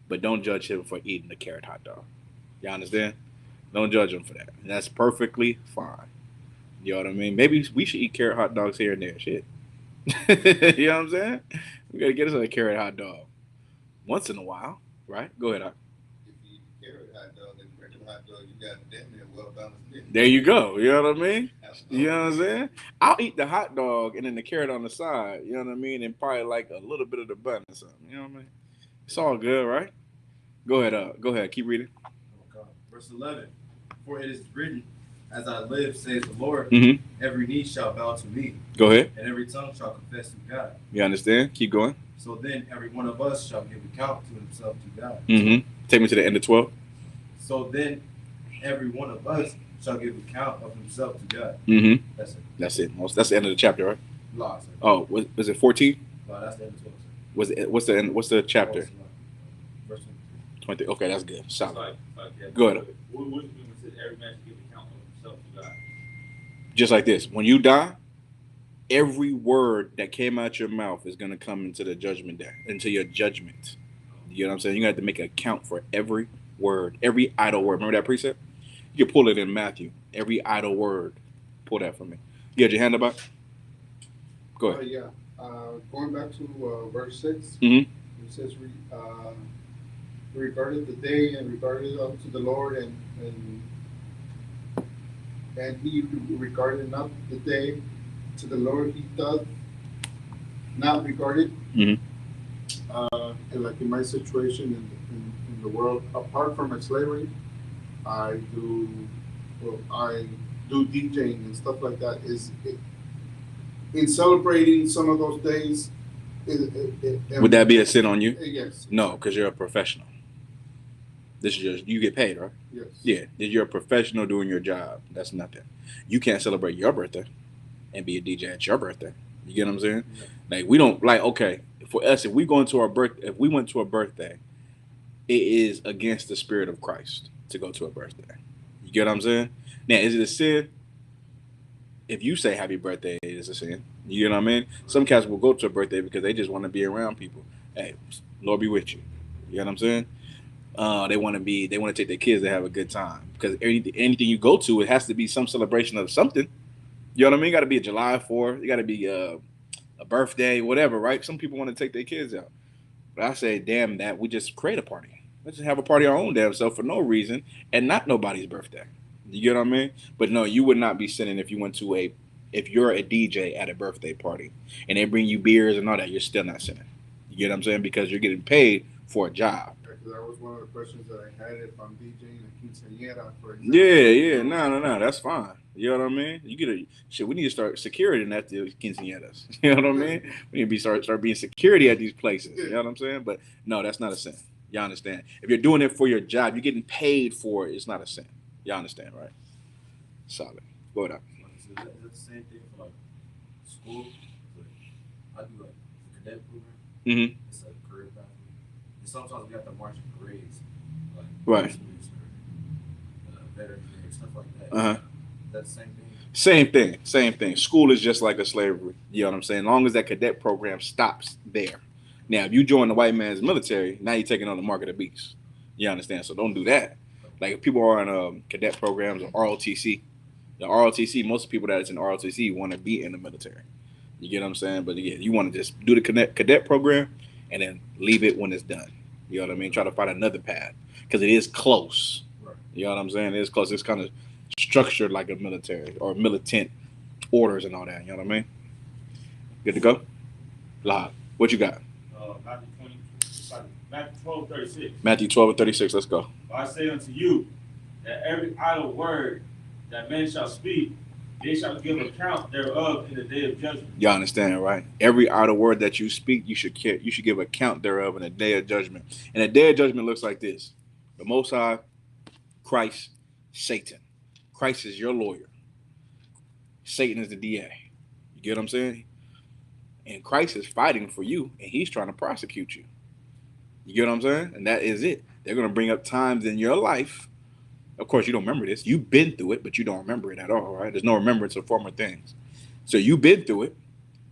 but don't judge him for eating the carrot hot dog. You understand? Don't judge him for that. And that's perfectly fine. You know what I mean? Maybe we should eat carrot hot dogs here and there. Shit. You know what I'm saying? We got to get us a carrot hot dog once in a while, right? Go ahead, Doc. If you eat carrot hot dog and regular hot dog, you got damn near well balanced meal. There you go. You know what I mean? Absolutely. You know what I'm saying? I'll eat the hot dog and then the carrot on the side. You know what I mean? And probably like a little bit of the bun or something. You know what I mean? It's all good, right? Go ahead. Go ahead. Keep reading. Verse 11. For it is written, as I live, says the Lord, every knee shall bow to me. Go ahead. And every tongue shall confess to God. You understand? Keep going. So then every one of us shall give account to himself to God. Take me to the end of 12. So then every one of us shall give account of himself to God. Mm-hmm. That's it. That's it. That's the end of the chapter, right? Law, sir. Oh, was it 14? No, that's the end of 12, sir. Was it? What's the chapter? Verse 20. Okay, that's good. It's Solid. like Go ahead. What do you mean when it says every man should give account of himself to God? Just like this. When you die, every word that came out your mouth is going to come into the judgment day, into your judgment. You know what I'm saying? You have to make an account for every word, every idle word. Remember that precept? You can pull it in Matthew. Every idle word. Pull that from me. You had your hand up? Go ahead. Yeah. Going back to verse 6, Mhm. it says, regarded the day and regarded unto the Lord, and he who regarded not the day to the Lord, he doth not regard it. Mhm. And like in my situation in the world, apart from my slavery, I do DJing and stuff like that. In celebrating some of those days, Would that be a sin on you? Yes. No, because you're a professional. This is just, you get paid, right? Yes. Yeah, you're a professional doing your job. That's nothing. You can't celebrate your birthday and be a DJ at your birthday. You get what I'm saying? Yeah. Like, we don't, like, okay, for us, if we went to a birthday, it is against the spirit of Christ to go to a birthday. You get what I'm saying? Now, is it a sin? If you say happy birthday, it is a sin. You know what I mean? Some cats will go to a birthday because they just want to be around people. Hey, Lord be with you. You know what I'm saying? They want to take their kids to have a good time, because anything you go to, it has to be some celebration of something. You know what I mean? It got to be a July 4th. It got to be a birthday, whatever, right? Some people want to take their kids out. But I say, damn that, we just create a party. Let's just have a party our own damn self for no reason and not nobody's birthday. You get what I mean? But no, you would not be sinning if you're a DJ at a birthday party and they bring you beers and all that, you're still not sinning. You get what I'm saying? Because you're getting paid for a job. Because that was one of the questions that I had if I'm DJing a quinceañera, for example. Yeah, no, that's fine. You know what I mean? You get shit. We need to start security at the quinceañeras. You know what I mean? We need to start being security at these places. You know what I'm saying? But no, that's not a sin. Y'all understand? If you're doing it for your job, you're getting paid for it. It's not a sin. Y'all understand, right? Solid. Go ahead. Is that the same thing for like school? I do like the cadet program. Mm-hmm. It's like career pathway. And sometimes we have to march in parades, like Right. Christmas or Veterans Day, stuff like that. Uh-huh. That's the same thing. Same thing. School is just like a slavery. You know what I'm saying? As long as that cadet program stops there. Now, if you join the white man's military, now you're taking on the mark of the beast. You understand? So don't do that. Like, if people are in cadet programs or ROTC, the ROTC, most people that is in ROTC want to be in the military. You get what I'm saying? But yeah, you want to just do the cadet program and then leave it when it's done. You know what I mean? Try to find another path because it is close. Right. You know what I'm saying? It is close. It's kind of structured like a military or militant orders and all that. You know what I mean? Good to go? Live. What you got? Matthew 12:36. Matthew 12:36. Let's go. I say unto you that every idle word that men shall speak, they shall give account thereof in the day of judgment. Y'all understand, right? Every idle word that you speak, you should give account thereof in the day of judgment. And the day of judgment looks like this: the Most High, Christ, Satan. Christ is your lawyer. Satan is the DA. You get what I'm saying? And Christ is fighting for you, and he's trying to prosecute you. You get what I'm saying? And that is it. They're going to bring up times in your life. Of course, you don't remember this. You've been through it, but you don't remember it at all, right? There's no remembrance of former things. So you've been through it,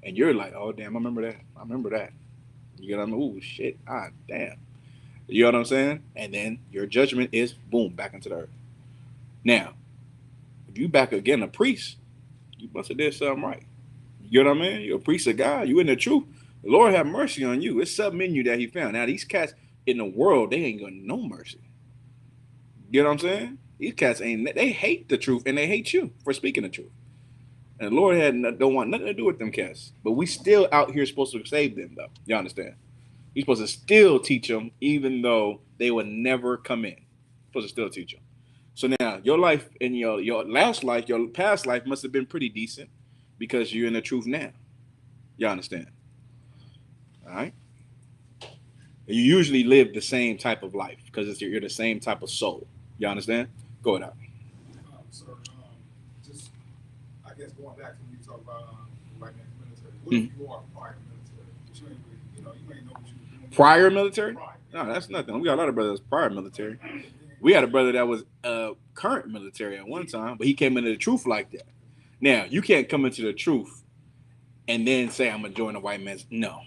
and you're like, oh, damn, I remember that. I remember that. You get what I mean? Oh, shit. Ah, damn. You know what I'm saying? And then your judgment is, boom, back into the earth. Now, if you back again a priest, you must have did something right. You know what I mean? You're a priest of God. You in the truth. The Lord have mercy on you. It's something in you that he found. Now, these cats in the world, they ain't got no mercy. You know what I'm saying? These cats they hate the truth, and they hate you for speaking the truth. And the Lord don't want nothing to do with them cats. But we still out here supposed to save them, though. You understand? You're supposed to still teach them, even though they would never come in. You're supposed to still teach them. So now, your life and your last life, your past life must have been pretty decent because you're in the truth now. You understand? All right? You usually live the same type of life because you're the same type of soul. You understand? Go ahead out. about the white man's military. What if you are prior military? But you ain't really, you ain't know what you were doing. Prior military? Prior. No, that's nothing. We got a lot of brothers prior military. We had a brother that was current military at one time, but he came into the truth like that. Now, you can't come into the truth and then say I'm gonna join the white man's. No.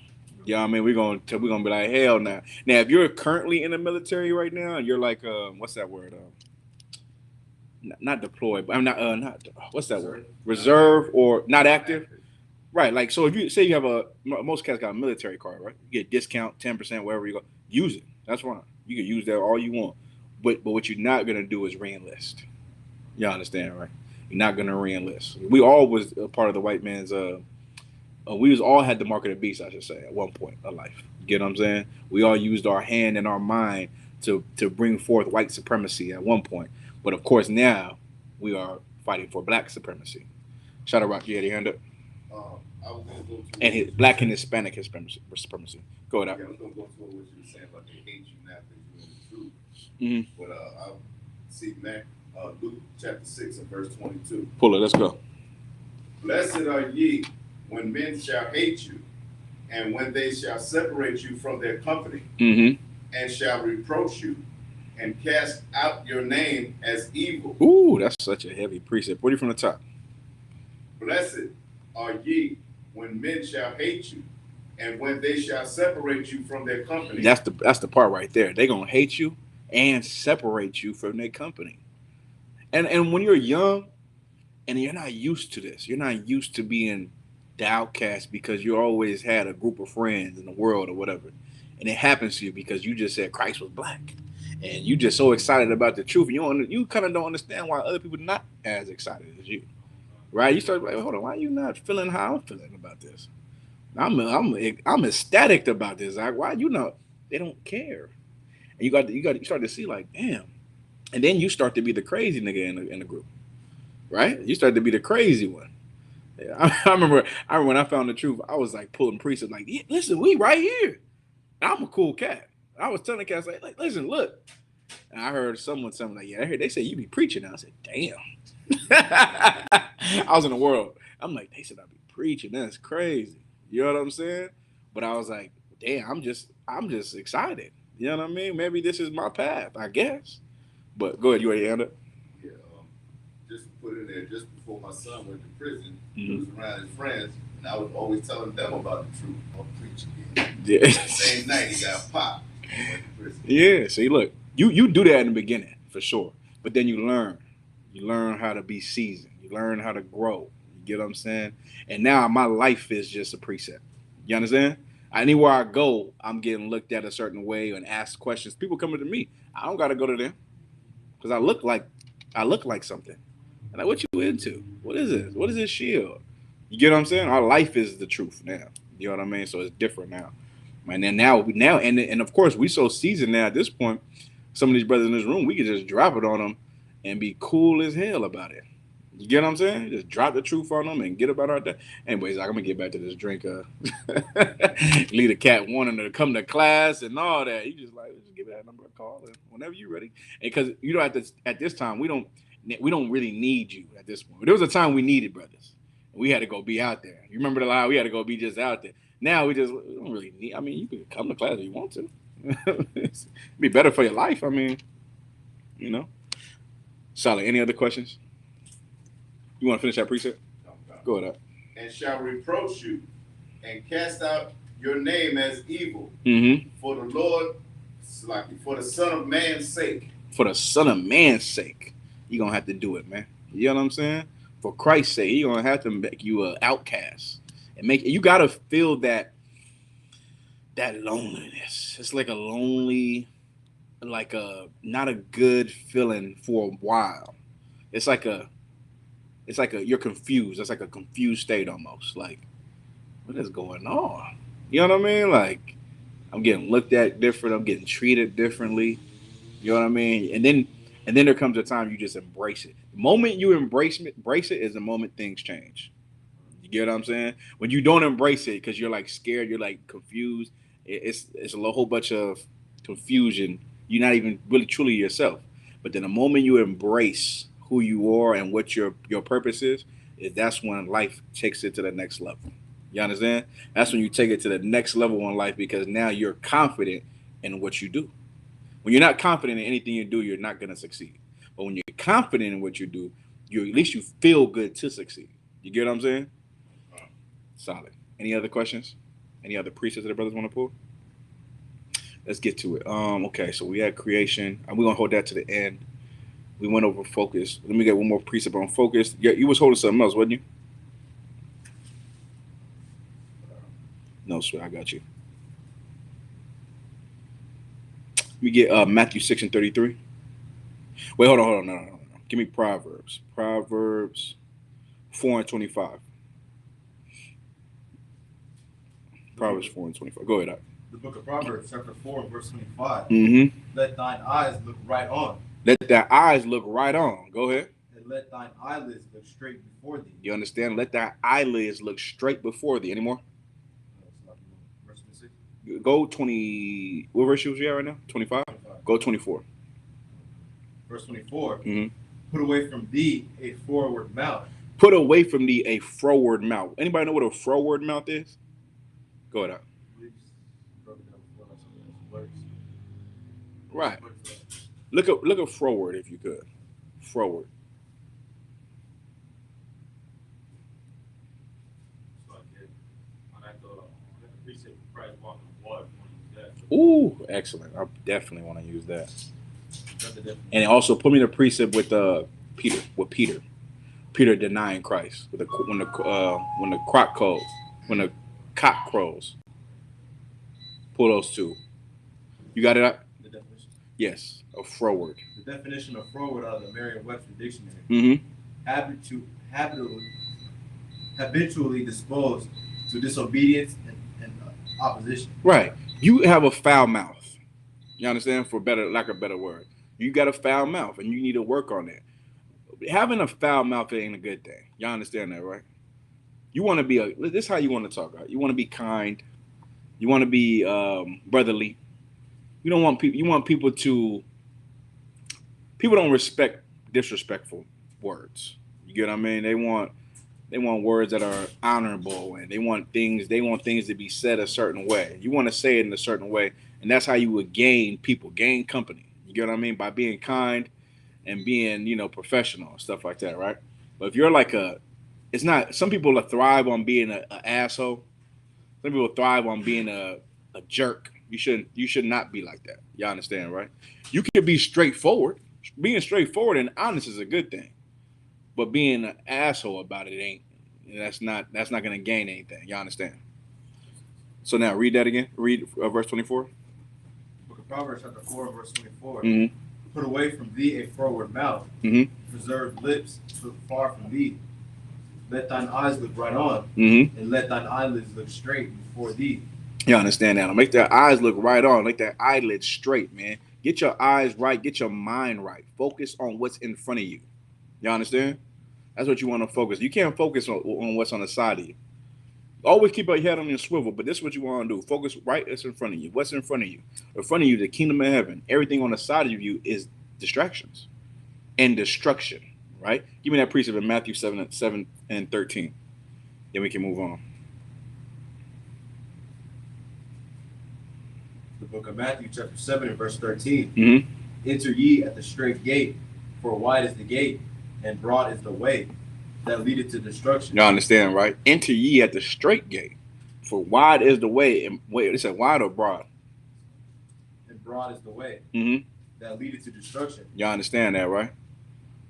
You know what I mean? We're gonna be like, hell no. Now, if you're currently in the military right now and you're like what's that word? Not deployed, but I'm not what's that word? Reserve or not active? Right, like so if you say you have most cats got a military card, right? You get discount 10% wherever you go. Use it. That's fine. You can use that all you want. But what you're not gonna do is re-enlist. You understand, right? You're not gonna re-enlist. We all was a part of the white man's we was all had the mark of the beast, I should say, at one point of life. You get what I'm saying? We all used our hand and our mind to bring forth white supremacy at one point. But of course now we are fighting for black supremacy. Shout out Rock, you had your hand up. I was gonna go to And his black and Hispanic supremacy. Go ahead. Yeah, I was gonna go to what you were saying about they hate you now because you're in the truth. Mm-hmm. But I see Luke chapter 6 and verse 22. Pull it. Let's go. Blessed are ye when men shall hate you, and when they shall separate you from their company, and shall reproach you, and cast out your name as evil. Ooh, that's such a heavy precept. What are you from the top? Blessed are ye when men shall hate you, and when they shall separate you from their company. That's the part right there. They're gonna hate you and separate you from their company. And when you're young and you're not used to this, you're not used to being the outcast because you always had a group of friends in the world or whatever. And it happens to you because you just said Christ was black. And you just so excited about the truth. And you kind of don't understand why other people are not as excited as you. Right? You start like, hold on, why are you not feeling how I'm feeling about this? I'm ecstatic about this. Like, why you not? They don't care. And you start to see like, damn. And then you start to be the crazy nigga in the group. Right? You start to be the crazy one. Yeah, I remember when I found the truth, I was like pulling precepts like, yeah, listen, we right here. I'm a cool cat. I was telling cats like listen, look. And I heard someone tell me like, yeah, I heard they say you be preaching. I said, damn. I was in the world. I'm like, they said I be preaching. That's crazy. You know what I'm saying? But I was like, damn, I'm just excited. You know what I mean? Maybe this is my path, I guess. But go ahead, you already handled it? Yeah, just to put it there, just before my son went to prison, he was around his friends, and I was always telling them about the truth. I'll preach again. Yeah. Same night he got popped. He went to prison. Yeah, see, look, you do that in the beginning, for sure. But then you learn. You learn how to be seasoned. You learn how to grow. You get what I'm saying? And now my life is just a precept. You understand? Anywhere I go, I'm getting looked at a certain way and asked questions. People coming to me. I don't got to go to them because I look like something. And like, what you into? What is this? What is this shield? You get what I'm saying? Our life is the truth now. You know what I mean? So it's different now. And then now, and of course, we so seasoned now at this point. Some of these brothers in this room, we could just drop it on them and be cool as hell about it. You get what I'm saying? Just drop the truth on them and get about our day. Anyways, I'm gonna get back to this drink. Lead a cat wanting to come to class and all that. You just give that number a call and whenever you're ready. Because you know, at this time, we don't really need you at this point. There was a time we needed brothers. We had to go be out there. You remember the line? We had to go be just out there. Now we don't really need. I mean, you can come to class if you want to. It'd be better for your life. I mean, you know. Solid. Any other questions? You want to finish that precept? Go ahead. And shall reproach you and cast out your name as evil for the Lord, for the Son of Man's sake. For the Son of Man's sake, you're going to have to do it, man. You know what I'm saying? For Christ's sake, you're going to have to make you an outcast. And you got to feel that loneliness. It's like a lonely, like not a good feeling for a while. It's like you're confused. It's like a confused state almost. Like, what is going on? You know what I mean? Like, I'm getting looked at different. I'm getting treated differently. You know what I mean? And then there comes a time you just embrace it. The moment you embrace it is the moment things change. You get what I'm saying? When you don't embrace it because you're like scared, you're like confused. It's a whole bunch of confusion. You're not even really truly yourself. But then the moment you embrace who you are and what your purpose is, that's when life takes it to the next level. You understand? That's when you take it to the next level in life because now you're confident in what you do. When you're not confident in anything you do, you're not going to succeed. But when you're confident in what you do, you at least you feel good to succeed. You get what I'm saying? Solid. Any other questions? Any other precepts that the brothers want to pull? Let's get to it. Okay, so we had creation. We're gonna hold that to the end. We went over focus. Let me get one more precept on focus. Yeah, you was holding something else, wasn't you? No, swear, I got you. We get Matthew 6:33. Wait, hold on. No. Give me Proverbs. Proverbs 4:25. Proverbs 4:25. Go ahead. The book of Proverbs, chapter 4, verse 25. Mm-hmm. Let thine eyes look right on. Let thy eyes look right on. Go ahead. And let thine eyelids look straight before thee. You understand? Let thy eyelids look straight before thee. Any more? Verse 26. Go 20. What verse was you at right now? 25? Go 24. Verse 24. Mm-hmm. Put away from thee a forward mouth. Put away from thee a froward mouth. Anybody know what a froward mouth is? Go ahead. Right. Look at froward if you could. Froward. Ooh, excellent. I definitely want to use that. And also put me in a precept with Peter. With Peter. Peter denying Christ when the cock crows. Pull those two. You got it up? The definition. Yes, a froward. The definition of froward out of the Merriam-Webster dictionary. Mm-hmm. Habitually disposed to disobedience and opposition. Right. You have a foul mouth. You understand? For lack of a better word. You got a foul mouth and you need to work on that. Having a foul mouth ain't a good thing. Y'all understand that, right? You want to be this is how you want to talk, right? You want to be kind. You want to be brotherly. You don't want people. You want people to. People don't respect disrespectful words. You get what I mean? They want words that are honorable, and they want things to be said a certain way. You want to say it in a certain way, and that's how you would gain people, gain company. You get what I mean? By being kind and being, professional and stuff like that, right? But if you're like it's not. Some people thrive on being an asshole. Some people thrive on being a jerk. You should not be like that. Y'all understand, right? You can be straightforward. Being straightforward and honest is a good thing. But being an asshole about it ain't. That's not going to gain anything. Y'all understand? So now read that again. Read verse 24. Book of Proverbs chapter 4 verse 24. Mm-hmm. Put away from thee a froward mouth. Mm-hmm. Preserve lips far from thee. Let thine eyes look right on, Mm-hmm. and let thine eyelids look straight before thee. You understand that? Make their eyes look right on. Make their eyelids straight, man. Get your eyes right. Get your mind right. Focus on what's in front of you. You understand? That's what you want to focus. You can't focus on what's on the side of you. Always keep your head on your swivel, but this is what you want to do. Focus right what's in front of you. What's in front of you? In front of you, the kingdom of heaven. Everything on the side of you is distractions and destruction, right? Give me that precept in Matthew 7 and 13. Then we can move on. The book of Matthew chapter 7 and verse 13. Mm-hmm. Enter ye at the straight gate, for wide is the gate, and broad is the way that leadeth to destruction. You understand, right? Enter ye at the straight gate, for wide is the way. And wait, it said wide or broad? And broad is the way Mm-hmm. that leadeth to destruction. You understand that, right?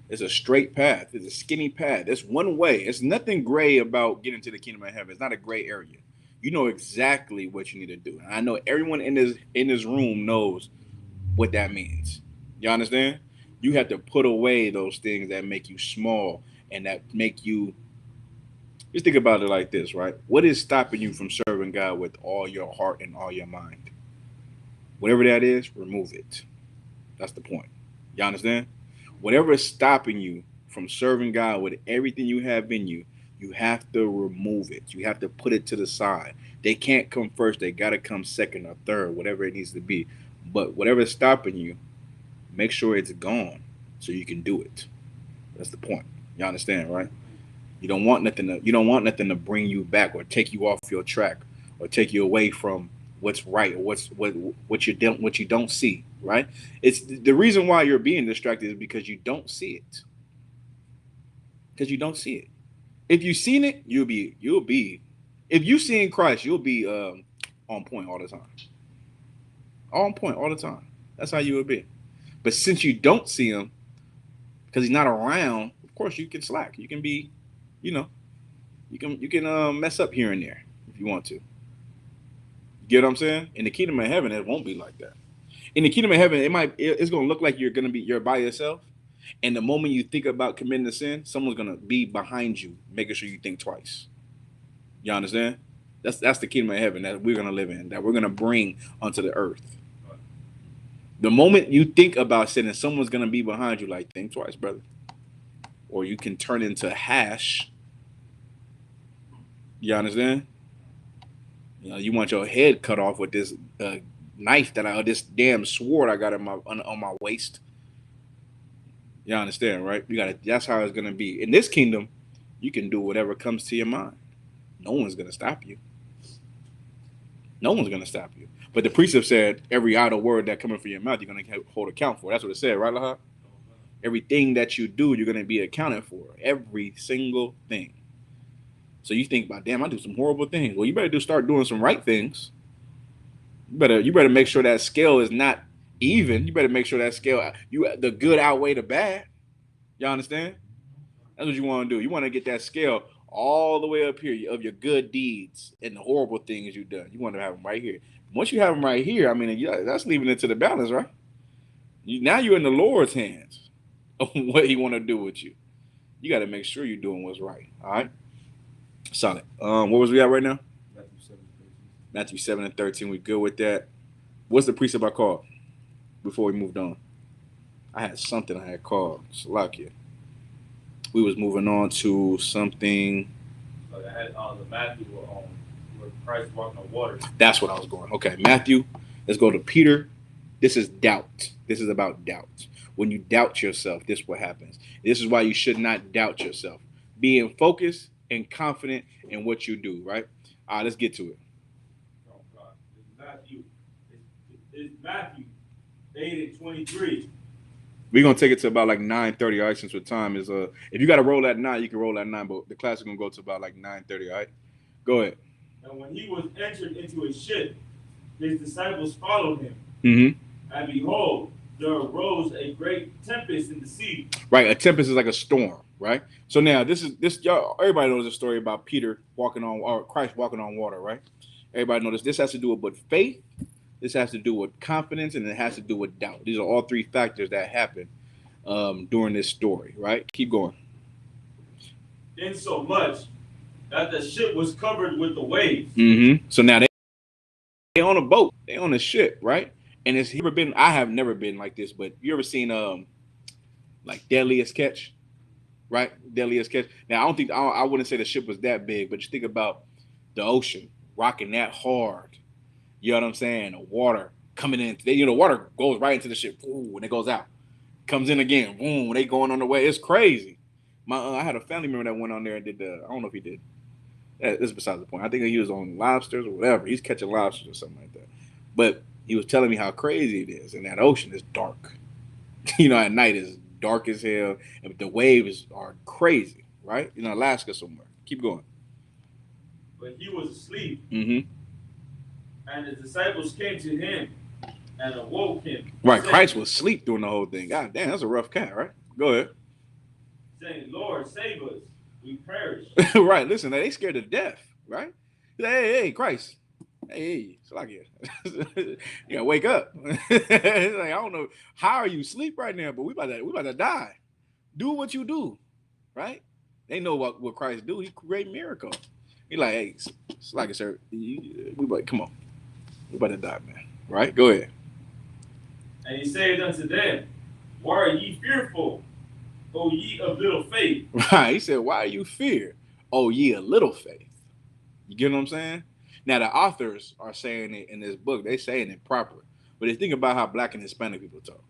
It's a straight path. It's a skinny path. It's one way. It's nothing gray about getting to the kingdom of heaven. It's not a gray area. You know exactly what you need to do. And I know everyone in this room knows what that means. You understand? You have to put away those things that make you small and that make you. Just think about it like this, right? What is stopping you from serving God with all your heart and all your mind? Whatever that is, remove it. That's the point. You understand? Whatever is stopping you from serving God with everything you have in you, you have to remove it. You have to put it to the side. They can't come first. They got to come second or third, whatever it needs to be. But whatever is stopping you, make sure it's gone so you can do it. That's the point. You understand, right? You don't want nothing to bring you back or take you off your track or take you away from what's right or what you don't see, right? It's the reason why you're being distracted is because you don't see it. Because you don't see it. If you've seen it, you'll be if you seen Christ, you'll be on point all the time. On point all the time. That's how you would be. But since you don't see him, because he's not around, of course you can slack. You can be, you know, you can mess up here and there if you want to. You get what I'm saying? In the kingdom of heaven, it won't be like that. In the kingdom of heaven, it's gonna look like you're by yourself. And the moment you think about committing a sin, someone's gonna be behind you, making sure you think twice. You understand? That's the kingdom of heaven that we're gonna live in, that we're gonna bring onto the earth. The moment you think about sinning, someone's gonna be behind you, like, think twice, brother. Or you can turn into hash. You understand? You know, you want your head cut off with this knife this damn sword I got on my waist. You understand, right? That's how it's gonna be. In this kingdom, you can do whatever comes to your mind. No one's gonna stop you. No one's gonna stop you. But the precept said every idle word that coming from your mouth, you're gonna hold account for. That's what it said, right, Laha? Everything that you do, you're gonna be accounted for. Every single thing. So you think about, damn, I do some horrible things. Well, you better start doing some right things. You better make sure that scale is not even. You better make sure that scale, the good outweigh the bad. You understand? That's what you want to do. You want to get that scale all the way up here of your good deeds and the horrible things you've done. You want to have them right here. Once you have them right here, I mean, that's leaving it to the balance, right? Now you're in the Lord's hands of what he want to do with you. You got to make sure you're doing what's right. All right? Solid. What was we at right now? Matthew 7 and 13. We good with that. What's the precept I called before we moved on? I had something I had called. Salakia. We was moving on to something. So I had the Matthew where Christ walking on water. That's what I was going. Okay, Matthew. Let's go to Peter. This is doubt. This is about doubt. When you doubt yourself, this is what happens. This is why you should not doubt yourself. Being focused and confident in what you do, right? All right, let's get to it. Oh, God. It's Matthew 8 and 23. We're gonna take it to about like 9:30. All right, since what time is if you got to roll at 9, you can roll at 9, but the class is gonna go to about like 9:30. All right, go ahead. And when he was entered into a ship, his disciples followed him. Mm-hmm. And behold, there arose a great tempest in the sea. Right, a tempest is like a storm, right? So now this y'all. Everybody knows the story about Peter Christ walking on water, right? Everybody knows this has to do with faith. This has to do with confidence, and it has to do with doubt. These are all three factors that happen during this story, right? Keep going. Insomuch that the ship was covered with the waves. Mm-hmm. So now they on a boat, they on a ship, right? And I have never been like this, but you ever seen like Deadliest Catch, right? Deadliest Catch. Now I wouldn't say the ship was that big, but you think about the ocean rocking that hard. You know what I'm saying? The water coming in. The water goes right into the ship. Ooh, and it goes out. Comes in again. Boom, they going on the way. It's crazy. I had a family member that went on there and did I don't know if he did. That's besides the point. I think he was on lobsters or whatever. He's catching lobsters or something like that. But he was telling me how crazy it is. And that ocean is dark. At night it's dark as hell. And the waves are crazy, right? Alaska somewhere. Keep going. But he was asleep. Mm-hmm. And his disciples came to him and awoke him. Right, saying, Christ was asleep during the whole thing. God damn, that's a rough cat, right? Go ahead. Saying, Lord, save us. We perish. Right, listen, they scared to death, right? Hey, Christ. Hey, it's like you gotta wake up. It's like, I don't know. How are you asleep right now? But we about to die. Do what you do, right? They know what Christ do. He create miracles. He like, hey, it's like, sir, come on. We're about to die, man. Right? Go ahead. And he said unto them, why are ye fearful, O ye of little faith? Right. He said, why are you fear, O ye of little faith? You get what I'm saying? Now, the authors are saying it in this book. They're saying it proper. But they think about how Black and Hispanic people talk.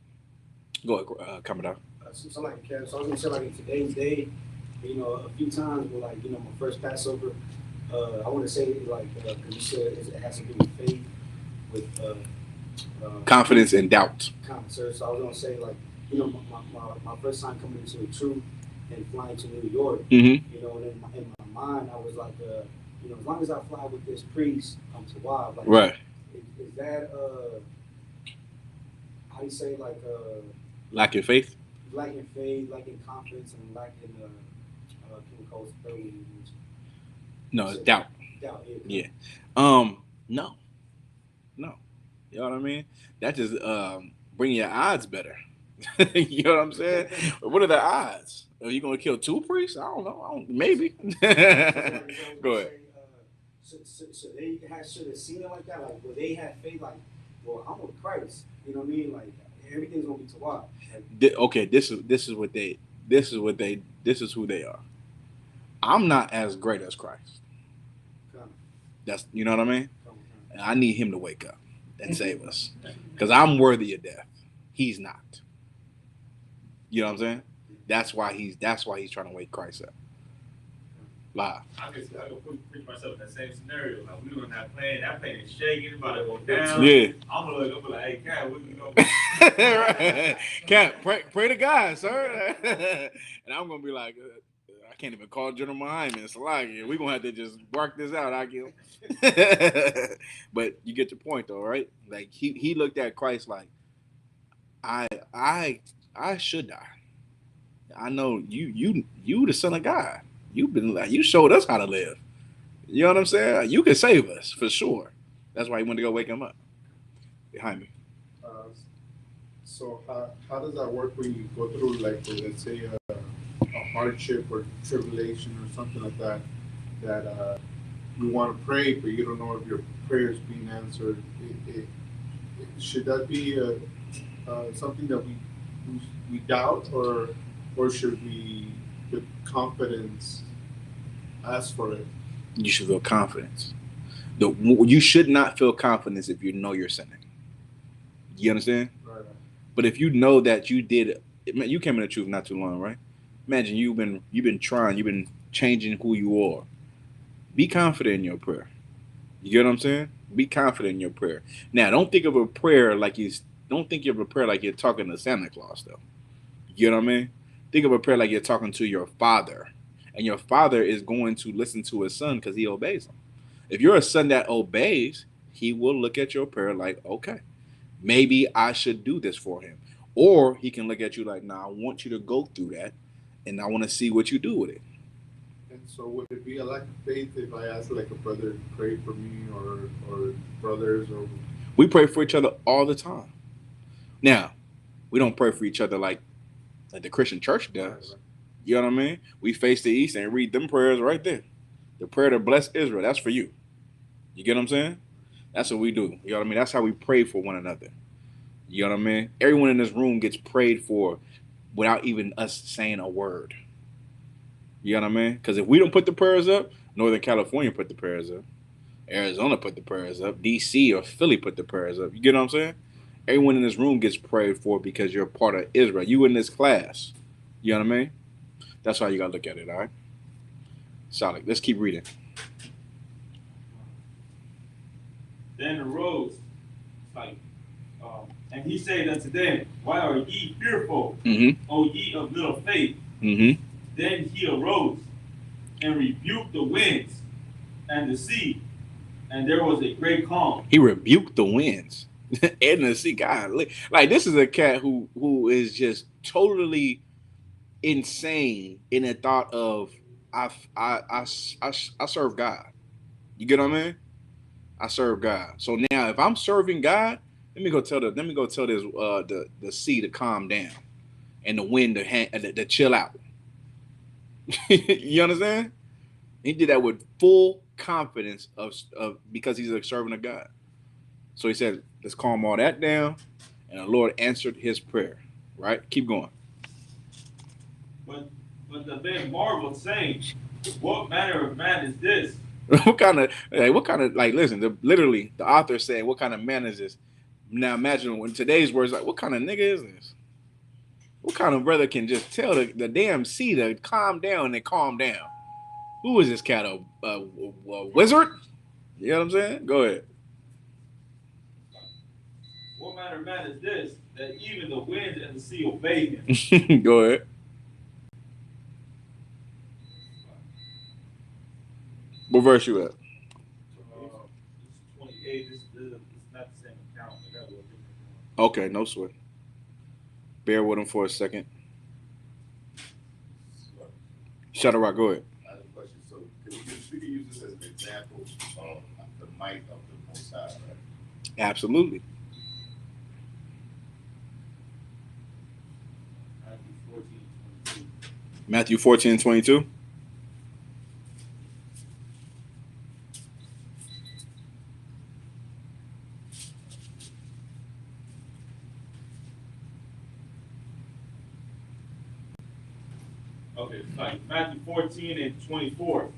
Go ahead, Commodore. So I was going to say, like, in today's day, You know, a few times where, like, you know, my first Passover, I want to say, like, you said it has to do with faith, with Confidence and doubt. confidence. So I was going to say, like, you know, my first time coming into the truth and flying to New York, Mm-hmm. you know, and in my mind, I was like, you know, as long as I fly with this priest to Wild, like, Right. is that, how do you say, like, Lack in faith. lacking faith, lacking confidence, and lacking chemicals, No, it's doubt. doubt. Yeah. No. You know what I mean? That just bring your odds better. You know what I'm saying? What are the odds? Are you gonna kill 2 priests? I don't know. Maybe. Go ahead. So they should have seen it like that, like where they had faith, like, well, I'm with Christ. You know what I mean? Like everything's gonna be Tawad. Okay, this is who they are. I'm not as great as Christ. That's, you know what I mean? And I need him to wake up and save us, because I'm worthy of death. He's not. You know what I'm saying? That's why he's trying to wake Christ up. Live. I can put myself in that same scenario. Like, we on that plane is shaking, about to go down. Yeah. I'm gonna look up like, hey, Cat, what you gonna Cat, pray to God, sir. And I'm gonna be like, I can't even call General Muhammad. It's like, we're gonna have to just work this out, I give. But you get the point though, right? Like he looked at Christ like, I should die. I know you the Son of God. You showed us how to live. You know what I'm saying? You can save us for sure. That's why he went to go wake him up. Behind me. So how does that work when you go through, like, let's say a hardship or tribulation or something like that, that you want to pray but you don't know if your prayer is being answered? Should that be something that we doubt, or should we with confidence ask for it? You should feel confidence. You should not feel confidence if you know you're sinning. You understand? Right. But if you know that you did, you came in the truth not too long, right? Imagine you've been trying, you've been changing who you are. Be confident in your prayer. You get what I'm saying? Be confident in your prayer. Now, don't think of a prayer like you're talking to Santa Claus, though. You know what I mean? Think of a prayer like you're talking to your father. And your father is going to listen to his son because he obeys him. If you're a son that obeys, he will look at your prayer like, okay, maybe I should do this for him. Or he can look at you like, nah, I want you to go through that, and I want to see what you do with it. And so would it be a lack of faith if I ask, like, a brother to pray for me, or brothers, or... We pray for each other all the time. Now, we don't pray for each other like the Christian church does. You know what I mean? We face the east and read them prayers right there. The prayer to bless Israel, that's for you. You get what I'm saying? That's what we do. You know what I mean? That's how we pray for one another. You know what I mean? Everyone in this room gets prayed for without even us saying a word. You know what I mean? Because if we don't put the prayers up, Northern California put the prayers up. Arizona put the prayers up. DC or Philly put the prayers up. You get what I'm saying? Everyone in this room gets prayed for because you're a part of Israel. You in this class. You know what I mean? That's how you got to look at it, all right? Solid. Let's keep reading. Then arose, like, and he said unto them, why are ye fearful, O ye of little faith? Then he arose and rebuked the winds and the sea, and there was a great calm. He rebuked the winds and the sea. God, like, this is a cat who is just totally insane in the thought of I serve God. You get what I mean? I serve God. So now if I'm serving God, let me go tell this the sea to calm down and the wind to chill out. You understand? He did that with full confidence of because he's a servant of God. So he said, let's calm all that down, and the Lord answered his prayer. Right? Keep going. But the men marveled, saying, what manner of man is this? what kind of listen, literally the author said, what kind of man is this? Now imagine when today's words, like, what kind of nigga is this? What kind of brother can just tell the damn sea to calm down and calm down? Who is this cat? A wizard? You know what I'm saying? Go ahead. What manner of man is this, that even the winds and the sea obey him? Go ahead. What verse you at? This is 28. This is not the same account. I got a little different one. Okay, no sweat. Bear with him for a second. Shut up, go ahead. I have a question. So we can use this as an example of the might of the Most High, right? Absolutely. Matthew 14:22. Okay, fine. Matthew 14:24.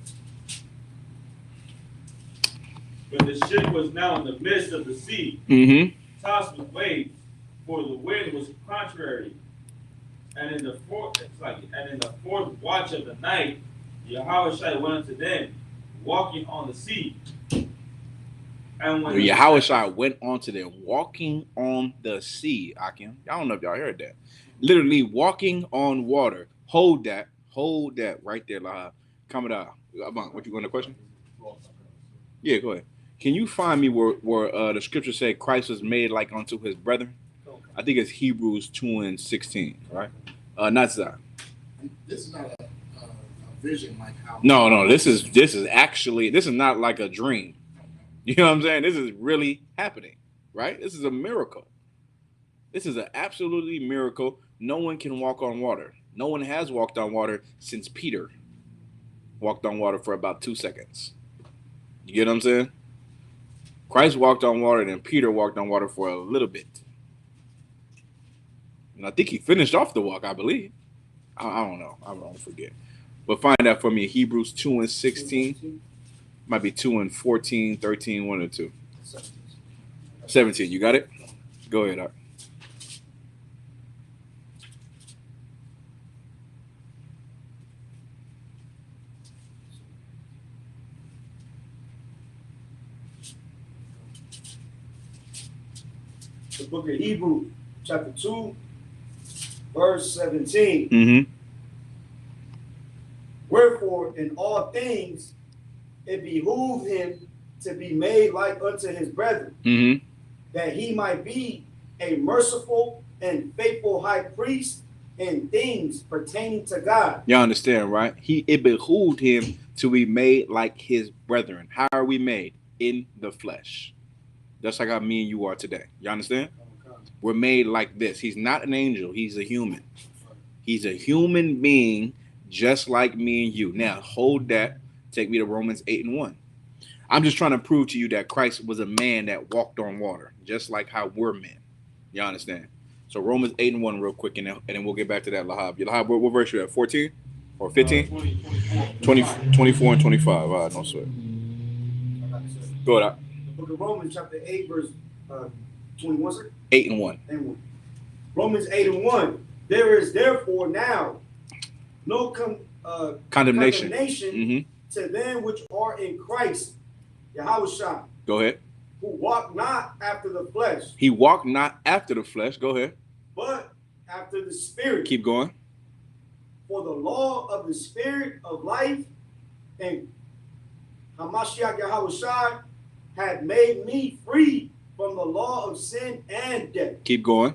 When the ship was now in the midst of the sea, tossed with waves, for the wind was contrary. And in the fourth watch of the night, Yahushua went unto them, walking on the sea. And when Yahushua went onto them, walking on the sea, Akim. I don't know if y'all heard that. Literally walking on water. Hold that right there, Lahab. Come it out. What you going to question? Yeah, go ahead. Can you find me where the scripture said Christ was made like unto his brethren? I think it's Hebrews 2:16, right? Not that. This is not a vision like how. No. This is not like a dream. You know what I'm saying? This is really happening, right? This is a miracle. This is an absolutely miracle. No one can walk on water. No one has walked on water since Peter walked on water for about 2 seconds. You get what I'm saying? Christ walked on water, and then Peter walked on water for a little bit. And I think he finished off the walk, I believe. I don't know. I don't forget. But find that for me. Hebrews 2:16. Might be 2:14, 13, 1 or 2. 17. You got it? Go ahead, Art. The book of Hebrews, chapter 2, verse 17. Wherefore, in all things, it behooved him to be made like unto his brethren, that he might be a merciful and faithful high priest in things pertaining to God. You understand, right? It behooved him to be made like his brethren. How are we made? In the flesh. Just like how me and you are today. You understand? We're made like this. He's not an angel. He's a human. He's a human being just like me and you. Now, hold that. Take me to Romans 8:1. I'm just trying to prove to you that Christ was a man that walked on water, just like how we're men. You understand? So Romans 8:1 real quick, and then we'll get back to that, Lahab. Lahab, what verse you at? 14 or 15? 24 and 25. All right, no sweat. Go ahead. The book of Romans, chapter 8, verse 21, sir? 8:1. Romans 8:1. There is therefore now no condemnation to them which are in Christ, Yahushua. Go ahead. Who walk not after the flesh. He walked not after the flesh. Go ahead. But after the spirit. Keep going. For the law of the spirit of life and Hamashiach Yahushua had made me free from the law of sin and death. Keep going.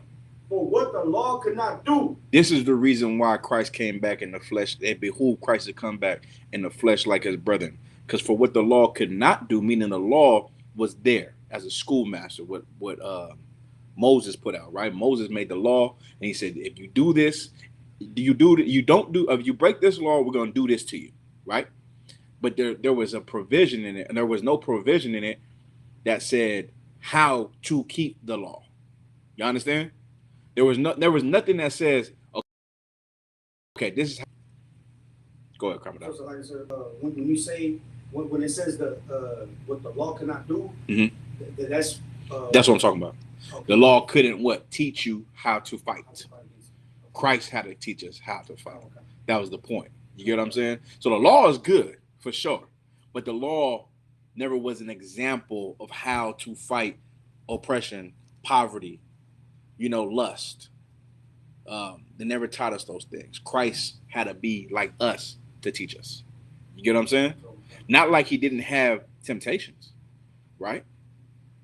For what the law could not do. This is the reason why Christ came back in the flesh. It behooved Christ to come back in the flesh like his brethren. Because for what the law could not do, meaning the law was there as a schoolmaster, what Moses put out, right? Moses made the law, and he said, if you do this, if you break this law, we're going to do this to you, right? But there was a provision in it, and there was no provision in it that said how to keep the law. You understand? There was nothing that says, okay, this is how. Go ahead, comment out. So like I said, when you say when it says what the law cannot do, that's what I'm talking about. Okay. The law couldn't teach you how to fight. Christ had to teach us how to fight. That was the point. You get what I'm saying? So the law is good for sure, but the law never was an example of how to fight oppression, poverty, lust. They never taught us those things. Christ had to be like us to teach us. You get what I'm saying? Not like he didn't have temptations, right?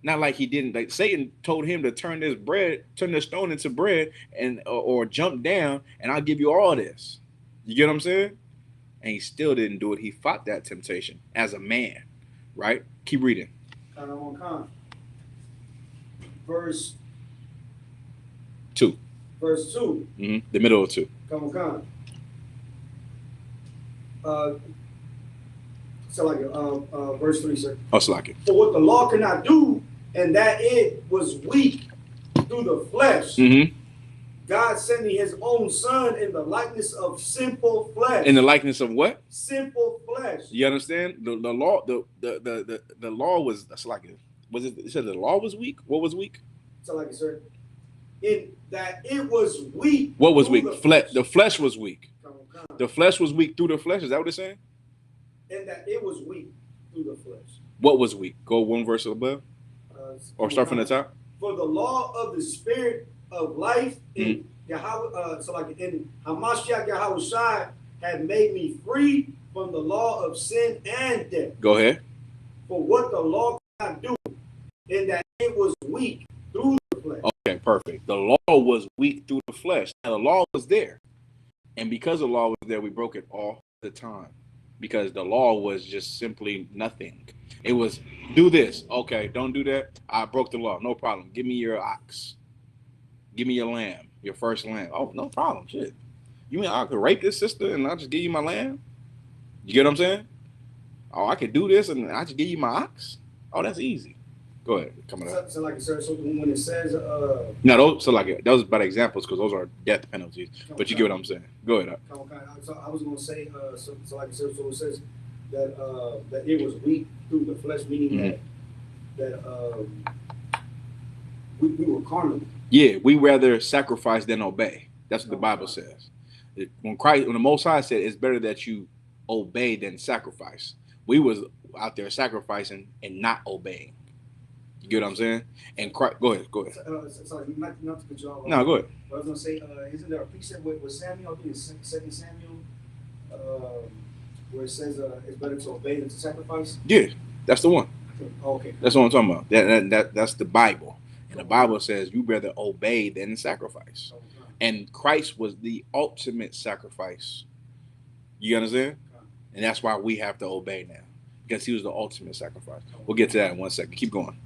Not like he didn't. Like Satan told him to turn this stone into bread, and or jump down, and I'll give you all this. You get what I'm saying? And he still didn't do it. He fought that temptation as a man, right? Keep reading. Verse 2. Verse 2. The middle of 2. Come on. Verse 3, sir. Oh, Slack it. For what the law could not do, and that it was weak through the flesh, God sending his own son in the likeness of sinful flesh. In the likeness of what? Sinful flesh. You understand? The law, the law was Slack it. Was it? It said the law was weak. What was weak? Sir. In that it was weak. What was weak? The flesh was weak. The flesh was weak through the flesh. Is that what it's saying? And that it was weak through the flesh. What was weak? Go one verse above, or start from the top. For the law of the spirit of life in Yahweh, in Hamashiach Yahushua had made me free from the law of sin and death. Go ahead. For what the law could not do, in that it was weak through the flesh. Okay, perfect. The law was weak through the flesh. Now the law was there, and because the law was there, we broke it all the time. Because the law was just simply nothing. It was do this. Okay, don't do that. I broke the law. No problem. Give me your ox. Give me your lamb. Your first lamb. Oh, no problem. Shit. You mean I could rape this sister and I'll just give you my lamb? You get what I'm saying? Oh, I could do this and I just give you my ox? Oh, that's easy. Go ahead. Coming up. So when it says no, those are bad examples because those are death penalties. But you get what I'm saying. Go ahead. So I was gonna say so it says that it was weak through the flesh, meaning that we were carnal. Yeah, we rather sacrifice than obey. That's what the Bible says. When the Most High said it's better that you obey than sacrifice, we was out there sacrificing and not obeying. You get what I'm saying? And Christ, go ahead. Sorry, not to cut you off. No, go ahead. I was gonna say, isn't there a precept with Samuel? I think it's 2 Samuel, where it says it's better to obey than to sacrifice. Yeah, that's the one. Okay. That's what I'm talking about. That's the Bible, and the Bible says you rather obey than sacrifice. And Christ was the ultimate sacrifice. You understand? And that's why we have to obey now, because he was the ultimate sacrifice. We'll get to that in 1 second. Keep going.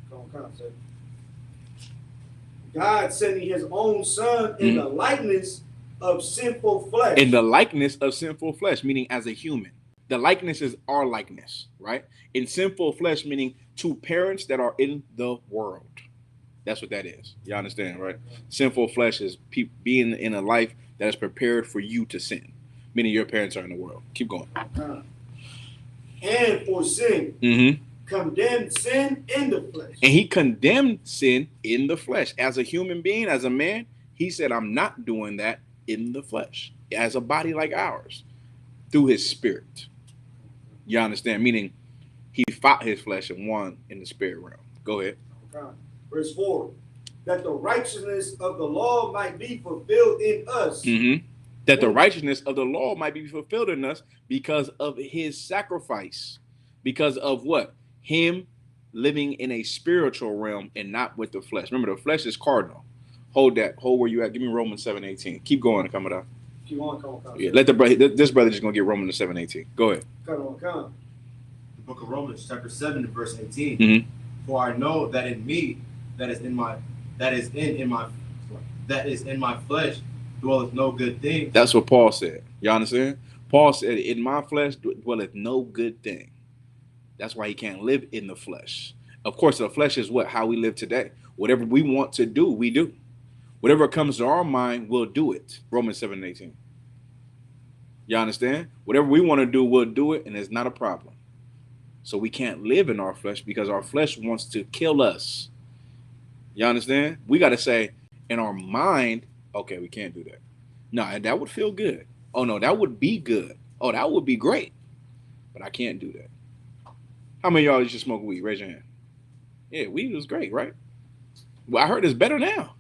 God sending his own son in the likeness of sinful flesh. In the likeness of sinful flesh, meaning as a human. The likeness is our likeness, right? In sinful flesh, meaning two parents that are in the world. That's what that is. You understand, right? Sinful flesh is being in a life that is prepared for you to sin, meaning your parents are in the world. Keep going. And for sin, condemned sin in the flesh. And he condemned sin in the flesh. As a human being, as a man, he said, I'm not doing that in the flesh, as a body like ours, through his spirit. You understand? Meaning he fought his flesh and won in the spirit realm. Go ahead. Verse 4, that the righteousness of the law might be fulfilled in us. That the righteousness of the law might be fulfilled in us because of his sacrifice. Because of what? Him living in a spiritual realm and not with the flesh. Remember, the flesh is cardinal. Hold where you at. Give me Romans 7:18. Keep going, coming up. Keep on. Yeah, let the brother. This brother just gonna get Romans 7:18. Go ahead. Come on. The book of Romans, chapter 7, verse 18. For I know that in me, that is in my flesh, dwelleth no good thing. That's what Paul said. You understand? Paul said, "In my flesh dwelleth no good thing." That's why he can't live in the flesh. Of course, the flesh is what? How we live today. Whatever we want to do, we do. Whatever comes to our mind, we'll do it. Romans 7:18. You understand? Whatever we want to do, we'll do it, and it's not a problem. So we can't live in our flesh because our flesh wants to kill us. You understand? We got to say in our mind, okay, we can't do that. No, that would feel good. Oh no, that would be good. Oh, that would be great. But I can't do that. How many of y'all used to smoke weed? Raise your hand. Yeah, weed was great, right? Well, I heard it's better now.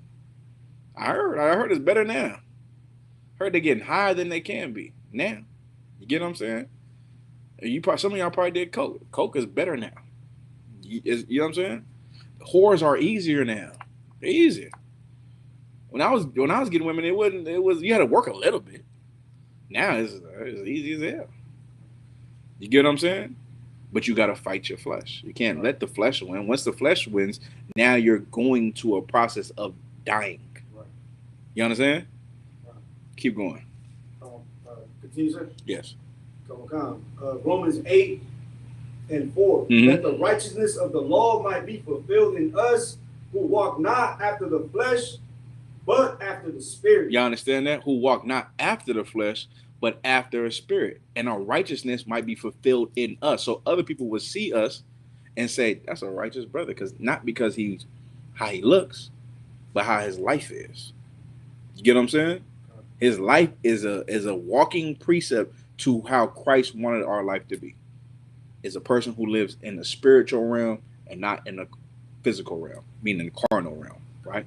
I heard it's better now. Heard they're getting higher than they can be now. You get what I'm saying? Some of y'all probably did coke. Coke is better now. You know what I'm saying? Whores are easier now. They're easier. When I was getting women, it was you had to work a little bit. Now it's easy as hell. You get what I'm saying? But you gotta fight your flesh. You can't let the flesh win. Once the flesh wins, now you're going to a process of dying. Right. You understand? Right. Keep going. Continue, sir. Yes. Come. Romans 8:4. That the righteousness of the law might be fulfilled in us who walk not after the flesh, but after the spirit. You understand that? Who walk not after the flesh, but after a spirit. And our righteousness might be fulfilled in us. So other people will see us and say, that's a righteous brother. Not because he's how he looks, but how his life is. You get what I'm saying? His life is a walking precept to how Christ wanted our life to be. Is a person who lives in the spiritual realm and not in the physical realm, meaning the carnal realm, right?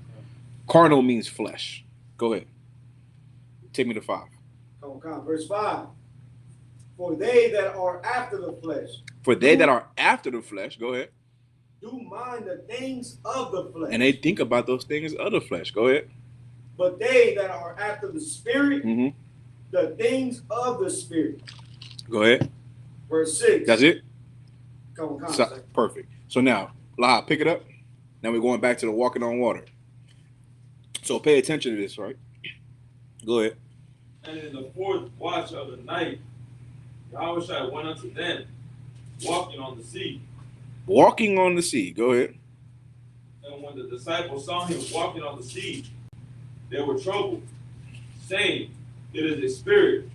Carnal means flesh. Go ahead. Take me to 5. Come. Verse 5. For they that are after the flesh. For they that are after the flesh, go ahead. Do mind the things of the flesh. And they think about those things of the flesh. Go ahead. But they that are after the spirit, the things of the spirit. Go ahead. Verse 6. That's it? Come. Perfect. So now, La, pick it up. Now we're going back to the walking on water. So pay attention to this, right? Go ahead. And in the 4th watch of the night, Yahushua went unto them, walking on the sea. Walking on the sea. Go ahead. And when the disciples saw him walking on the sea, they were troubled, saying, it is a spirit.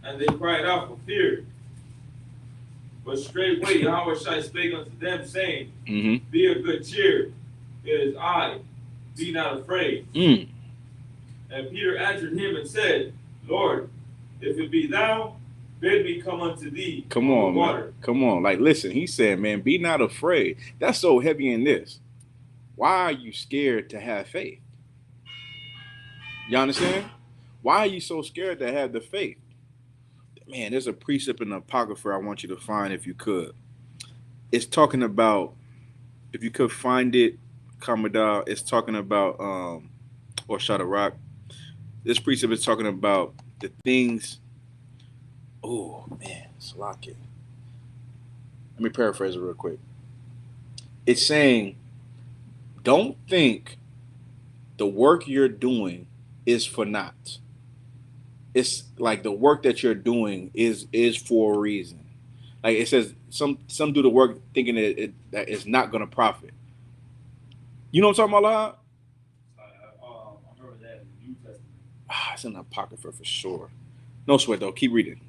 And they cried out for fear. But straightway Yahushua spake unto them, saying, be of good cheer, it is I, be not afraid. And Peter answered him and said, Lord, if it be thou, bid me come unto thee. Come on, water. Man. Come on. Like, listen, he said, man, be not afraid. That's so heavy in this. Why are you scared to have faith? You understand? Why are you so scared to have the faith? Man, there's a precept in the Apocrypha I want you to find if you could. It's talking about, if you could find it, Commodore, it's talking about, or Shadarak. This precept is talking about the things. Oh, man, it's locking. Let me paraphrase it real quick. It's saying, don't think the work you're doing is for naught. It's like the work that you're doing is for a reason. Like it says, some do the work thinking that it's not going to profit. You know what I'm talking about, I remember that in the New Testament. It's in the Apocrypha for sure. No sweat though. Keep reading.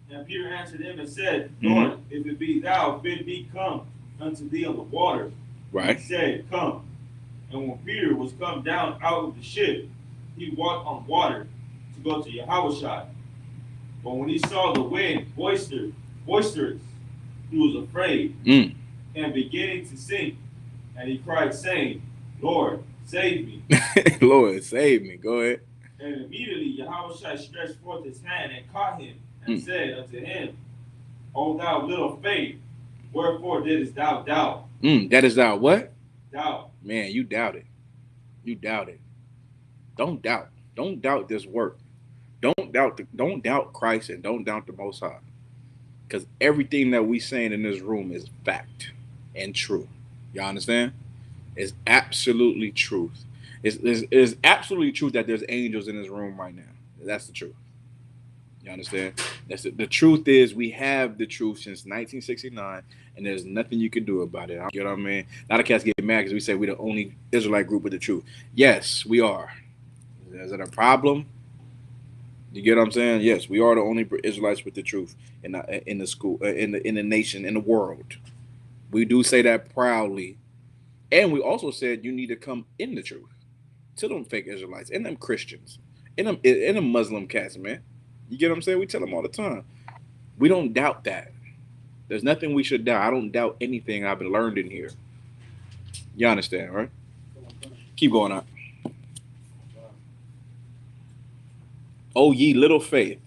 And Peter answered him and said, Lord, if it be thou, bid me come unto thee on the water. Right. He said, come. And when Peter was come down out of the ship, he walked on water to go to Yahushua. But when he saw the wind boisterous, he was afraid and beginning to sink. And he cried, saying, Lord, save me. Lord, save me. Go ahead. And immediately Yahushua stretched forth his hand and caught him and said unto him, O thou little faith, wherefore didst thou doubt? That is thou what? Doubt. Man, you doubted. You doubted. Don't doubt. Don't doubt this work. Don't doubt Christ and don't doubt the Most High. Because everything that we saying in this room is fact and true. Y'all understand? It's absolutely truth. It's absolutely truth that there's angels in this room right now. That's the truth. You understand? That's it. The truth is we have the truth since 1969, and there's nothing you can do about it. You know what I mean? A lot of cats get mad because we say we're the only Israelite group with the truth. Yes, we are. Is it a problem? You get what I'm saying? Yes, we are the only Israelites with the truth in the school, in the nation, in the world. We do say that proudly, And we also said you need to come in the truth to them fake Israelites and them Christians and them Muslim cats, man. You get what I'm saying? We tell them all the time. We don't doubt that. There's nothing we should doubt. I don't doubt anything I've been learned in here. You understand, right? Keep going on. Oh, ye little faith.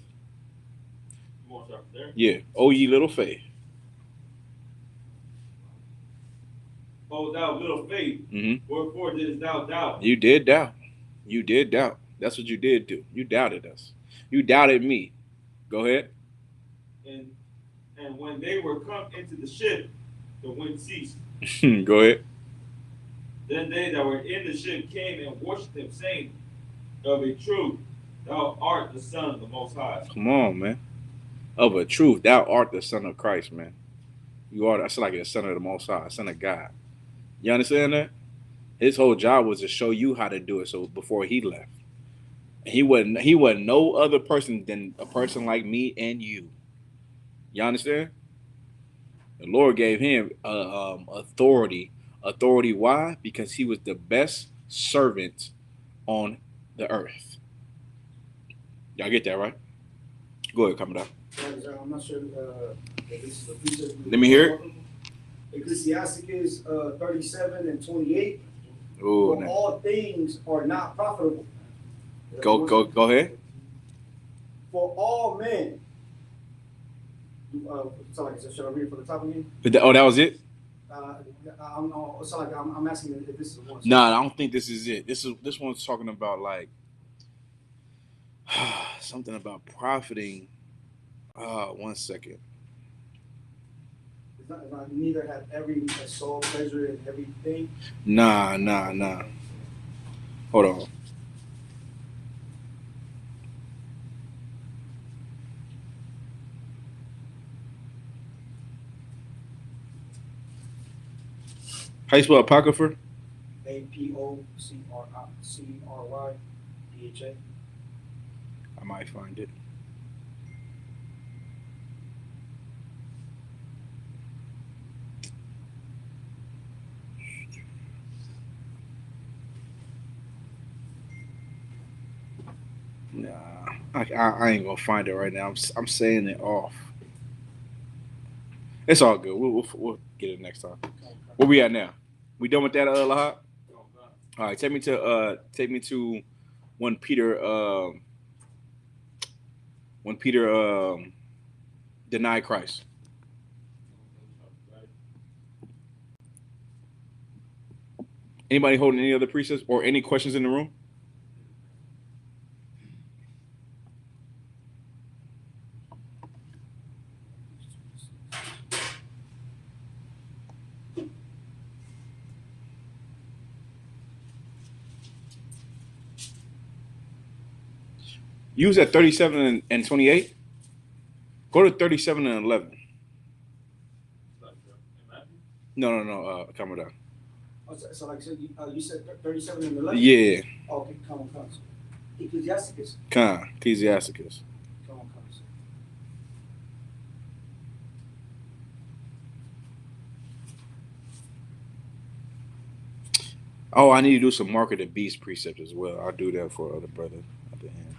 You want to start there? Yeah. Oh, ye little faith. O thou little faith, wherefore didst thou doubt? You did doubt. You did doubt. That's what you did do. You doubted us. You doubted me. Go ahead. And when they were come into the ship, the wind ceased. Go ahead. Then they that were in the ship came and worshipped him, saying, of a truth, thou art the Son of the Most High. Come on, man. Of a truth, thou art the Son of Christ, man. You are. That's like the Son of the Most High, Son of God. You understand that? His whole job was to show you how to do it. So before he left, he wasn't no other person than a person like me and you. You understand? The Lord gave him authority. Authority, why? Because he was the best servant on the earth. Y'all get that, right? Go ahead, come it up. I'm not sure if this is a precept. Let me hear it. Ecclesiasticus 37 and 28. Ooh, For all things are not profitable. Go ahead. For all men. Should I read it from the top again? Oh, that was it? I'm asking if this is the one. Nah, I don't think this is it. This one's talking about like something about profiting. One second. It's not neither have every soul pleasure and everything. Nah. Hold on. How you spell apocrypha? APOCRYDHA. I might find it. Nah, I ain't gonna find it right now. I'm saying it off. It's all good. We'll get it next time. Where we at now? We done with that, Lahat? All right, take me to when Peter denied Christ. Anybody holding any other precepts or any questions in the room? You was at 37 and 28. Go to 37 and 11. No. Come down. So like I said, you said 37 and 11? Yeah. Okay, come on. Ecclesiasticus. Ecclesiasticus. Come on. Oh, I need to do some mark of the beast precept as well. I'll do that for other brother at the end.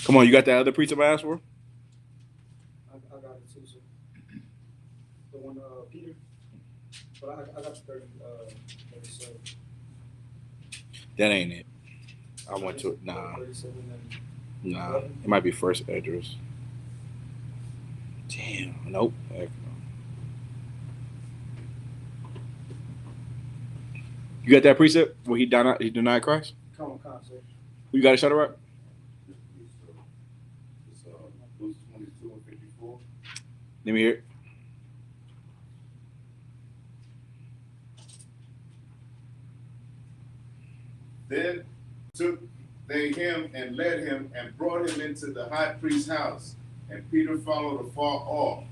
Come on, you got that other precept I asked for? I got it too, sir. The one, Peter. But I got the 37. That ain't it. I went to it. Nah. It might be first address. Damn. Nope. Heck no. You got that precept where he denied Christ? Come on, sir. You got it, shut it right? Verse 22 and 54. Let me hear it. Then took they him and led him and brought him into the high priest's house, and Peter followed afar off.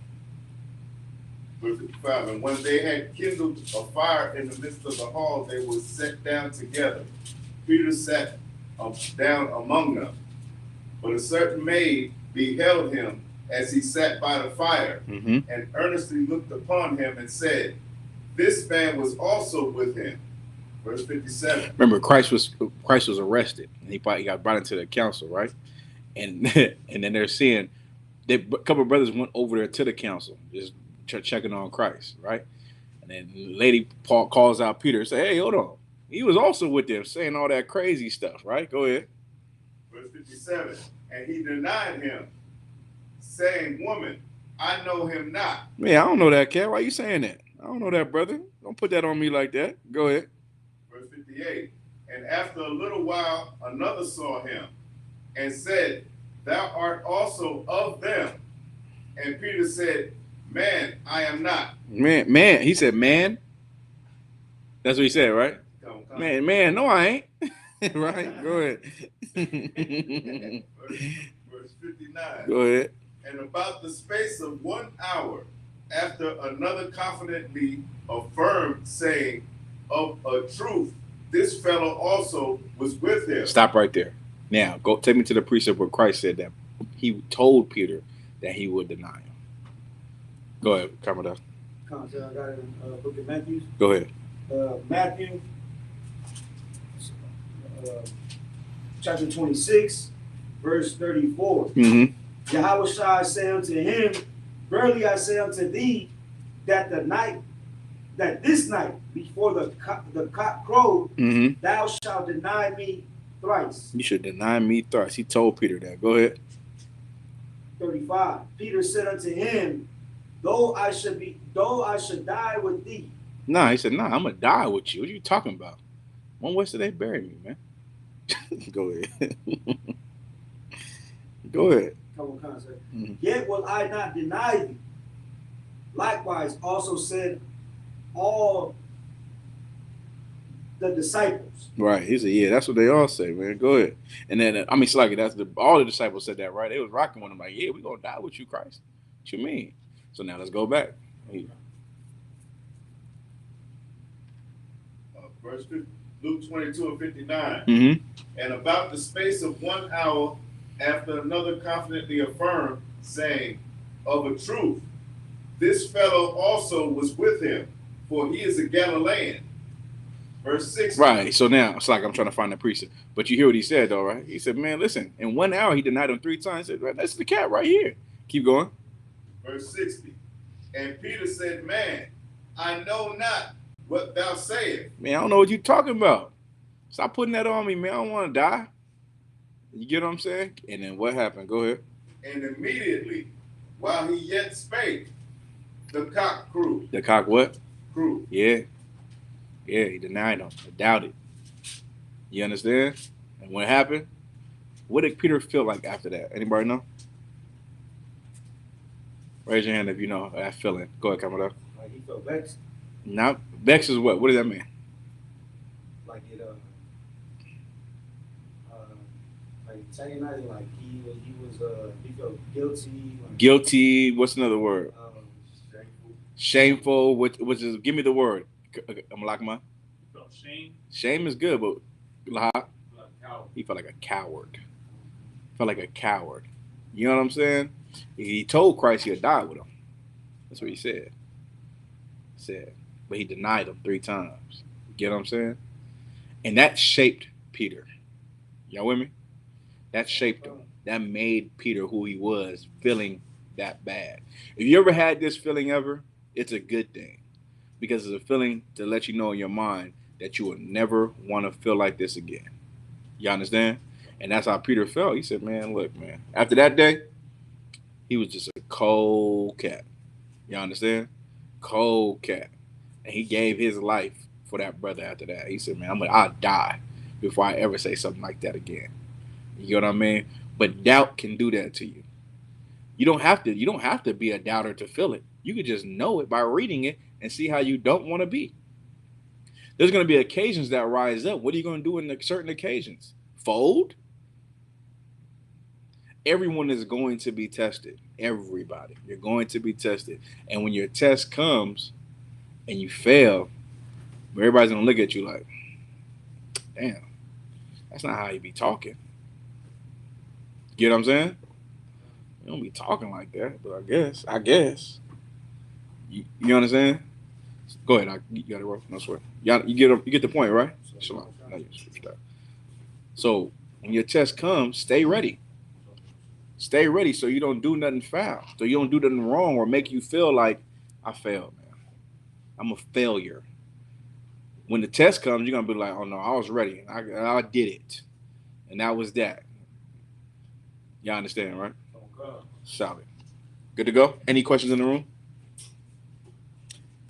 Verse 55. And when they had kindled a fire in the midst of the hall, they were set down together. Peter sat down among them. But a certain maid beheld him as he sat by the fire, and earnestly looked upon him and said, this man was also with him. Verse 57. Remember, Christ was arrested, and he got brought into the council, right? And and then they're seeing a couple of brothers went over there to the council, just checking on Christ, right? And then Lady Paul calls out Peter and say, hey, hold on. He was also with them saying all that crazy stuff, right? Go ahead. Verse 57. And he denied him, saying, woman, I know him not. Man, I don't know that, cat. Why you saying that? I don't know that, brother. Don't put that on me like that. Go ahead. Verse 58. And after a little while, another saw him and said, thou art also of them. And Peter said, man, I am not. Man. He said, man. That's what he said, right? Come. Man, no, I ain't. Right? Go ahead. Verse 59. Go ahead. And about the space of 1 hour, after another confidently affirmed, saying, of a truth, this fellow also was with him. Stop right there. Now, go take me to the precept where Christ said that he told Peter that he would deny him. Go ahead, Commodore. I got it in book of Matthew. Go ahead. Matthew, chapter 26, verse 34. Yahweh said unto him, verily I say unto thee, that this night, before the cock crow, thou shalt deny me thrice. You should deny me thrice. He told Peter that. Go ahead. 35. Peter said unto him, though I should die with thee. Nah, he said, nah, I'm gonna die with you. What are you talking about? When was they bury me, man? Go ahead. Go ahead. Come on, yet will I not deny thee. Likewise, also said all the disciples. Right. He said, yeah, that's what they all say, man. Go ahead. And then, it's like all the disciples said that, right? They was rocking with him like, yeah, we're going to die with you, Christ. What you mean? So now let's go back. Verse 50, Luke 22 and 59. And about the space of 1 hour, after another confidently affirmed, saying, of a truth, this fellow also was with him, for he is a Galilean. Verse 6. Right. So now it's like I'm trying to find the precept. But you hear what he said, though, right? He said, man, listen, in 1 hour he denied him 3 times. He said, that's the cat right here. Keep going. Verse 60. And Peter said, man, I know not what thou sayest. Man, I don't know what you're talking about. Stop putting that on me, man. I don't want to die. You get what I'm saying? And then what happened? Go ahead. And immediately, while he yet spake, the cock crew. The cock what? Crew. Yeah. Yeah, he denied him. He doubted. You understand? And what happened? What did Peter feel like after that? Anybody know? Raise your hand if you know that feeling. Go ahead, Commodore. Like he felt vexed. Now, vex is what? What does that mean? Like it, like antagonizing. Like he felt guilty. Like, Guilty. What's another word? Shameful. Shameful. Which is, give me the word. Amalakma. He felt shame. Shame is good, but He felt like a coward. he felt like a coward. You know what I'm saying? He told Christ he'd die with him. That's what he said. But he denied him 3 times. You get what I'm saying? And that shaped Peter. Y'all with me? That shaped him. That made Peter who he was, feeling that bad. If you ever had this feeling ever, it's a good thing. Because it's a feeling to let you know in your mind that you will never want to feel like this again. You understand? And that's how Peter felt. He said, man, look, man. After that day, he was just a cold cat. You understand? Cold cat. And he gave his life for that brother after that. He said, man, I'll die before I ever say something like that again. You know what I mean? But doubt can do that to you. You don't have to be a doubter to feel it. You can just know it by reading it and see how you don't want to be. There's going to be occasions that rise up. What are you going to do in certain occasions? Fold? Everyone is going to be tested. Everybody. You're going to be tested. And when your test comes and you fail, everybody's going to look at you like, damn, that's not how you be talking. Get what I'm saying? You don't be talking like that, but I guess. You understand? Go ahead. You got it, bro. No swear. You get the point, right? Shalom. No, so when your test comes, stay ready. Stay ready so you don't do nothing foul. So you don't do nothing wrong or make you feel like I failed, man. I'm a failure. When the test comes, you're gonna be like, oh no, I was ready. I did it. And that was that. Y'all understand, right? Solid. Good to go? Any questions in the room?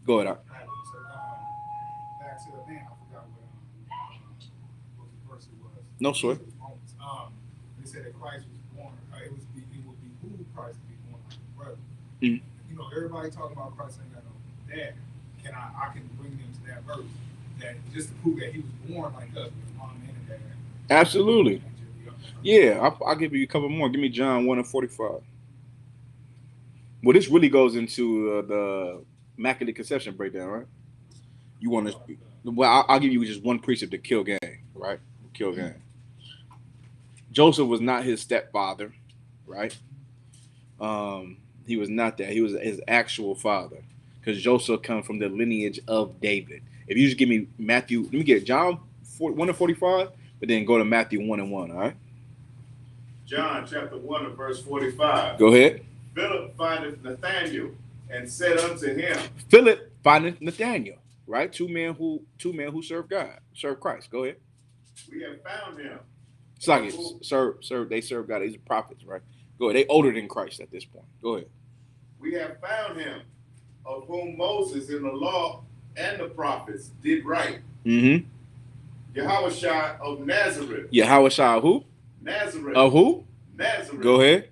Go ahead. So, back to the man, I forgot what the verse it was. No sweat. They said that Christ was born. It would behoove Christ to be born like a brother. Mm. You know, everybody talking about Christ ain't got no dad. I can bring them to that verse that just to prove that he was born like us with mom and a dad. Absolutely. Yeah, I'll give you a couple more. Give me John 1:45. Well, this really goes into the Immaculate Conception breakdown, right? You want to? Well, I'll give you just one precept to kill gang, right? Kill gang. Joseph was not his stepfather, right? He was not that. He was his actual father, because Joseph comes from the lineage of David. If you just give me Matthew, let me get John 1:45, but then go to Matthew 1:1. All right. John chapter 1 and verse 45. Go ahead. Philip findeth Nathanael and said unto him. Philip findeth Nathanael, right? Two men who serve God, serve Christ. Go ahead. We have found him. It's like they serve God. These are prophets, right? Go ahead. They older than Christ at this point. Go ahead. We have found him, of whom Moses in the law and the prophets did write. Mm-hmm. Yahushua of Nazareth. Yahushua of who? Nazareth. Of who? Nazareth. Go ahead.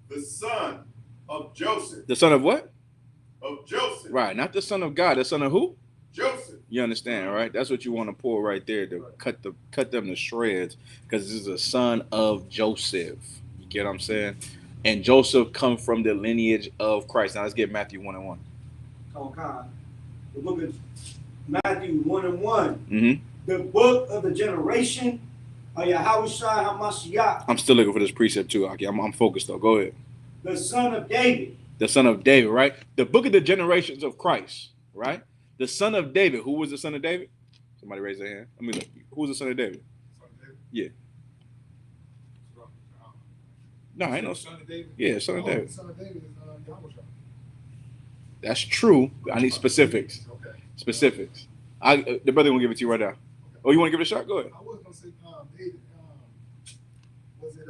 The son of Joseph. The son of what? Of Joseph. Right. Not the son of God. The son of who? Joseph. You understand, right? That's what you want to pull right there to cut them to shreds, because this is a son of Joseph. You get what I'm saying? And Joseph come from the lineage of Christ. Now let's get Matthew 1:1. Okay. The book of Matthew 1:1. Mm-hmm. The book of the generation of Yahushua HaMashiach. I'm still looking for this precept too, Aki. I'm focused though. Go ahead. The son of David. The son of David, right? The book of the generations of Christ, right? The son of David. Who was the son of David? Somebody raise their hand. Let me look. Who was the son of David? Son of David? Yeah. No, I ain't no son of David. Yeah, son of David. The son of David is Yahushua. That's true. I need specifics. Okay. Specifics. The brother gonna give it to you right now. Okay. Oh, you want to give it a shot? Go ahead. I was gonna say David. Was it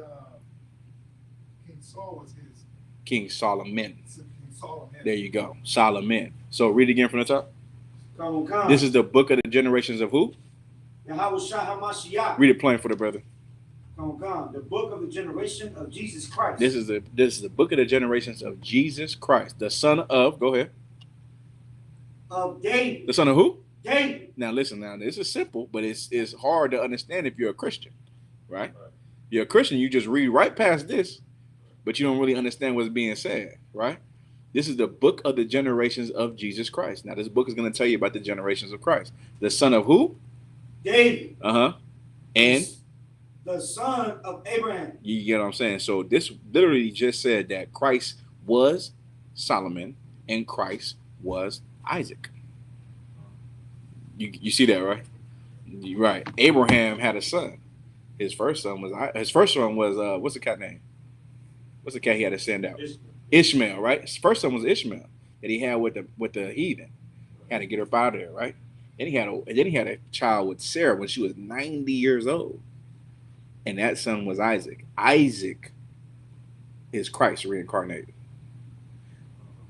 King Saul was his? King Solomon. King Solomon. There you go. Solomon. So read again from the top. Come on. This is the book of the generations of who? Yahushua HaMashiach. Read it plain for the brother. Come on. The book of the generation of Jesus Christ. This is the book of the generations of Jesus Christ, the son of. Go ahead. Of David. The son of who? David. Now listen. Now this is simple, but it's hard to understand if you're a Christian, right? You're a Christian, you just read right past this, but you don't really understand what's being said, right? This is the book of the generations of Jesus Christ. Now this book is going to tell you about the generations of Christ. The son of who? David. And the son of Abraham. You get what I'm saying? So this literally just said that Christ was Solomon and Christ was Isaac. You see that, right? Right. Abraham had a son. His first son was what's the cat name? What's the cat he had to send out? Ishmael, right? His first son was Ishmael that he had with the heathen. Had to get her out of there, right? Then he had a child with Sarah when she was 90 years old. And that son was Isaac. Isaac is Christ reincarnated.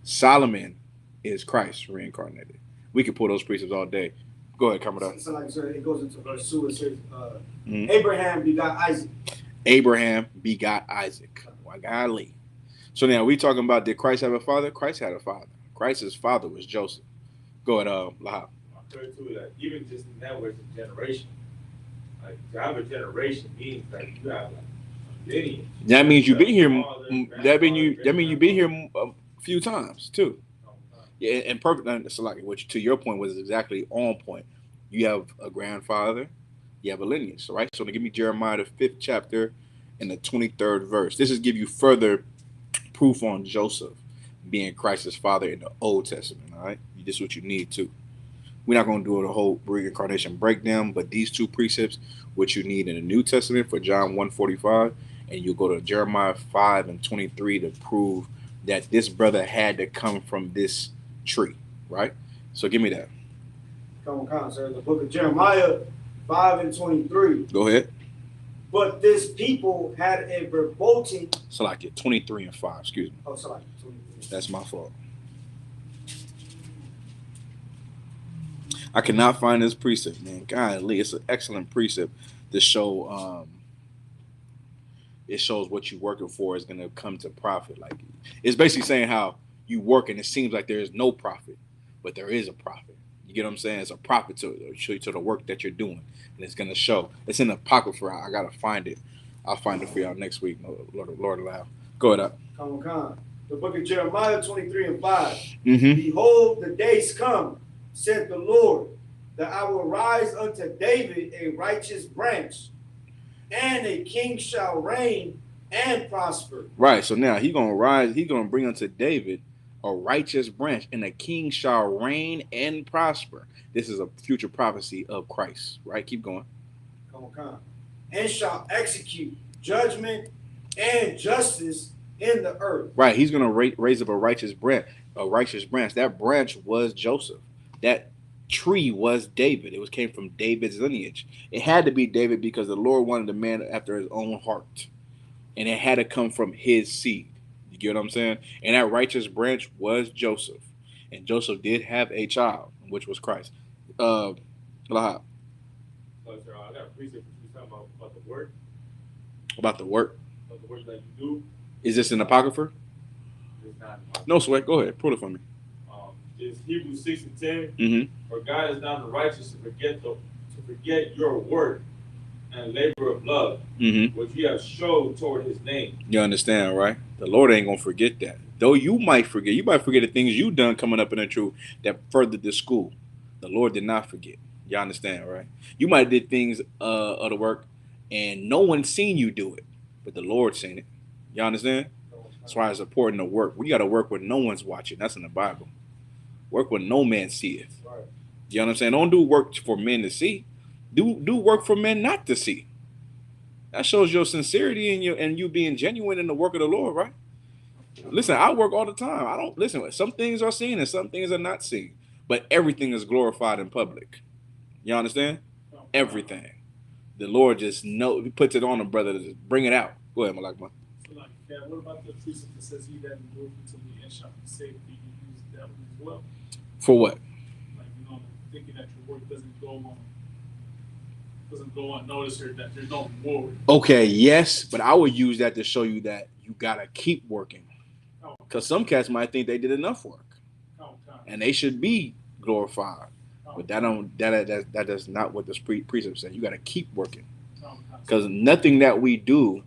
Solomon is Christ reincarnated. We could pull those precepts all day. Go ahead, Commodore. So like I said, it goes into verse 2. It says, Abraham begot Isaac. Abraham begot Isaac. Wagali. So now we talking about, did Christ have a father? Christ had a father. Christ's father was Joseph. Go ahead, Lahab. Even just in that way, it's a generation. Like to have a generation means that you have like a lineage. That means you've been here. That mean you've been here a few times too. Yeah, and perfect. So like, which to your point was exactly on point. You have a grandfather, you have a lineage, right? So to give me Jeremiah the 5th chapter and the 23rd verse. This is give you further proof on Joseph being Christ's father in the Old Testament. All right, this is what you need too. We're not going to do the whole reincarnation breakdown, but these two precepts, what you need in the New Testament for John 1:45, and you go to Jeremiah 5:23 to prove that this brother had to come from this tree, right? So give me that. Come on, sir. The book of Jeremiah 5:23. Go ahead. But this people had a revolting. So like 23 and 5, excuse me. Oh, sorry. 23. That's my fault. I cannot find this precept, man. Golly, it's an excellent precept to show. It shows what you're working for is going to come to profit. Like it's basically saying how you work and it seems like there is no profit, but there is a profit. You get what I'm saying? It's a profit to the work that you're doing, and it's going to show. It's in the Apocrypha. I got to find it. I'll find it for y'all next week. Lord allow. Go ahead up. Come on. The book of Jeremiah 23 and 5. Mm-hmm. Behold, the days come, said the Lord, that I will rise unto David a righteous branch, and a king shall reign and prosper. Right. So now he's going to rise. He's going to bring unto David a righteous branch, and a king shall reign and prosper. This is a future prophecy of Christ. Right. Keep going. Come on. And shall execute judgment and justice in the earth. Right. He's going to raise up a righteous branch. A righteous branch. That branch was Joseph. That tree was David. It came from David's lineage. It had to be David because the Lord wanted a man after his own heart, and it had to come from his seed. You get what I'm saying? And that righteous branch was Joseph, and Joseph did have a child, which was Christ. Lahab. I got a precept you talking about the work. About the work. About the work that you do. Is this in the Apocrypha? It's not. No sweat. Go ahead. Pull it for me. It's Hebrews 6 and 10. Mm-hmm. For God is not the righteous to forget your work and labor of love, which you have showed toward his name. You understand, right? The Lord ain't gonna forget that. Though you might forget the things you done coming up in the truth that furthered the school. The Lord did not forget. You understand, right? You might have did things of the work and no one seen you do it, but the Lord seen it. You understand? That's why it's important to work. We got to work when no one's watching. That's in the Bible. Work when no man seeth. Right. You know what I'm saying? Don't do work for men to see. Do work for men not to see. That shows your sincerity and you being genuine in the work of the Lord, right? Listen, I work all the time. I don't listen. Some things are seen and some things are not seen, but everything is glorified in public. You understand? Everything. The Lord just puts it on the brother to just bring it out. Go ahead, Malakma. So like, what about the precept that says he that endures until the end shall be saved? Do you use that one as well? For what? Like, thinking that your work doesn't go unnoticed or that there's no reward. Okay, yes, but I would use that to show you that you gotta keep working. Because some cats might think they did enough work, and they should be glorified. But that's not what this precept says. You gotta keep working, because nothing that we do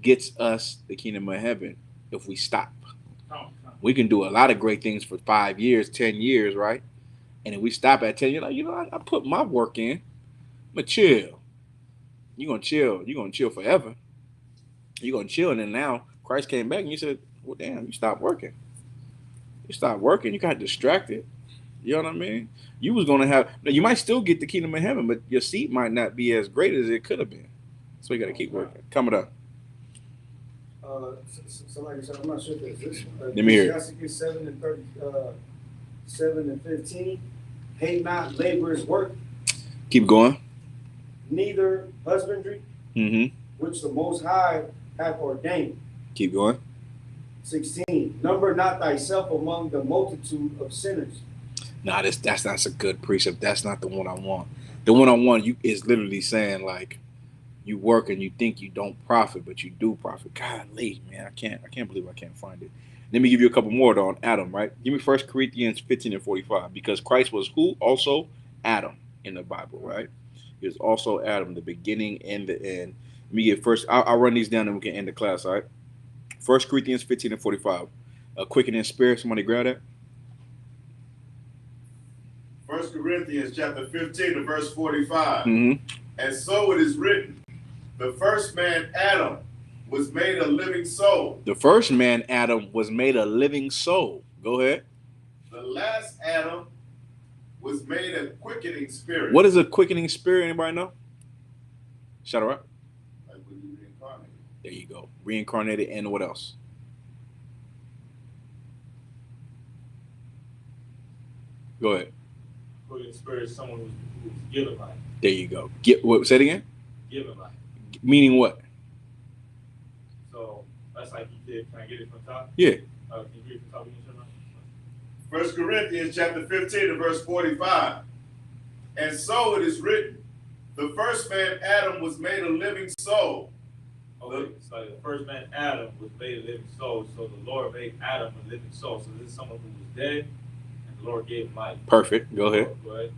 gets us the kingdom of heaven if we stop. We can do a lot of great things for 5 years, 10 years, right? And if we stop at 10, you're like, I put my work in. But chill. You're gonna chill. You're gonna chill forever. You're gonna chill, and then now Christ came back and you said, well, damn, you stopped working. You stopped working, you got distracted. You know what I mean? You was gonna you might still get the kingdom of heaven, but your seat might not be as great as it could have been. So you gotta keep working. Coming up. So like I said, I'm not sure if it's this one. Let me hear it. Ecclesiasticus 7 and 15. Hate not laborers' work. Keep going. Neither husbandry, which the Most High hath ordained. Keep going. 16. Number not thyself among the multitude of sinners. Nah, that's not a good precept. That's not the one I want. The one I want is literally saying like, you work and you think you don't profit, but you do profit. Golly, man, I can't believe I can't find it. Let me give you a couple more though on Adam, right? Give me 1 Corinthians 15 and 45, because Christ was who? Also Adam in the Bible, right? He was also Adam, the beginning and the end. Let me get first. I'll run these down and we can end the class, all right? 1 Corinthians 15 and 45. A quickening spirit. Somebody grab that. 1 Corinthians chapter 15 and verse 45. Mm-hmm. And so it is written, the first man, Adam, was made a living soul. The first man, Adam, was made a living soul. Go ahead. The last Adam was made a quickening spirit. What is a quickening spirit? Anybody know? Shout out. Like when you reincarnated. There you go. Reincarnated, and what else? Go ahead. Quickening spirit is someone who was given life. There you go. Get what? Say it again. Given life. Meaning what? So that's like you did. Can I get it from top? Yeah. Can you read from top again, Sherman? 1 Corinthians chapter 15 and verse 45. And so it is written, the first man Adam was made a living soul. Okay, so the first man Adam was made a living soul. So the Lord made Adam a living soul. So this is someone who was dead, and the Lord gave him life. Perfect. Go ahead. Go ahead.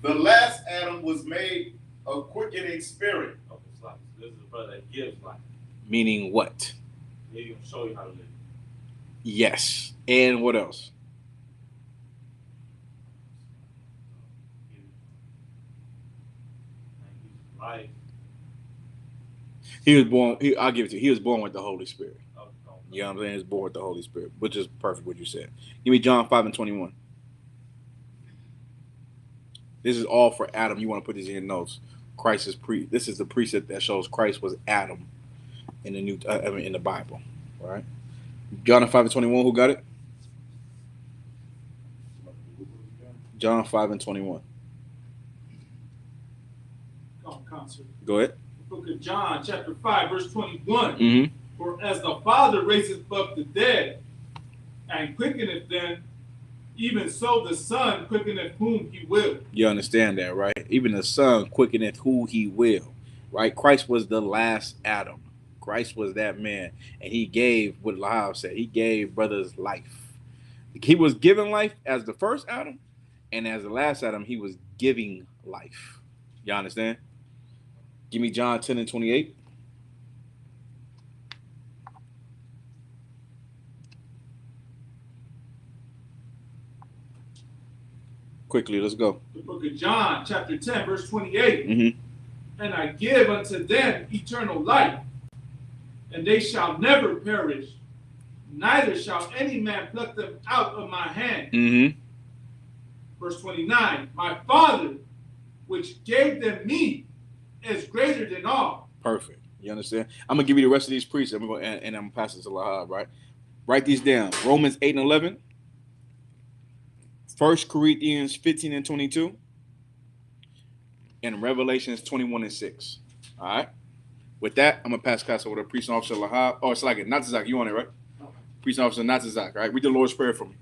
The last Adam was made a quickening spirit. Okay, so this is a brother that gives life. Meaning what? He's gonna show you how to live. Yes. And what else? Life. He was born. I'll give it to you. He was born with the Holy Spirit. You know what I'm saying? He was born with the Holy Spirit, which is perfect what you said. Give me John 5 and 21. This is all for Adam. You want to put this in your notes. Christ is This is the precept that shows Christ was Adam in the in the Bible. All right. John 5 and 21. Who got it? John 5 and 21. Concert. Go ahead. The book of John, chapter 5, verse 21. Mm-hmm. For as the Father raiseth up the dead and quickeneth them, even so the Son quickeneth whom he will. You understand that, right? Even the Son quickeneth who he will, right? Christ was the last Adam. Christ was that man, and he gave what Lahab said. He gave brothers life. He was giving life as the first Adam, and as the last Adam, he was giving life. You understand? Give me John 10 and 28. Quickly, let's go. The book of John, chapter 10, verse 28. Mm-hmm. And I give unto them eternal life, and they shall never perish, neither shall any man pluck them out of my hand. Mm-hmm. Verse 29. My Father, which gave them me, is greater than all. Perfect. You understand? I'm gonna give you the rest of these precepts, and I'm gonna pass it to Lahab, right? Write these down. Romans 8 and 11. 1 Corinthians 15 and 22. And Revelations 21 and 6. All right. With that, I'm gonna pass class over to Priest Officer Lahab. Oh, it's like it. Natazak, you on it, right? Priest Officer Natazak, all right? Read the Lord's Prayer for me.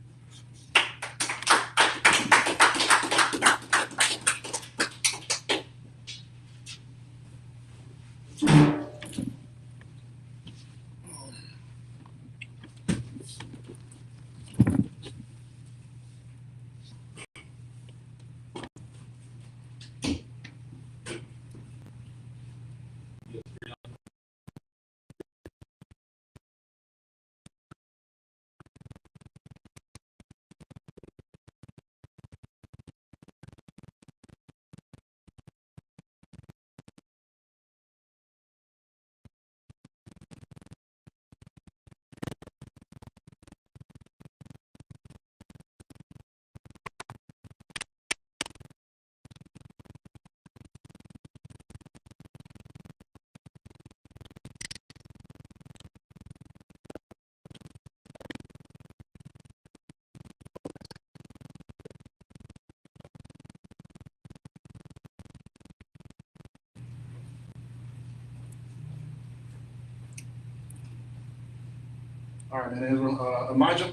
All right, and then Elijah,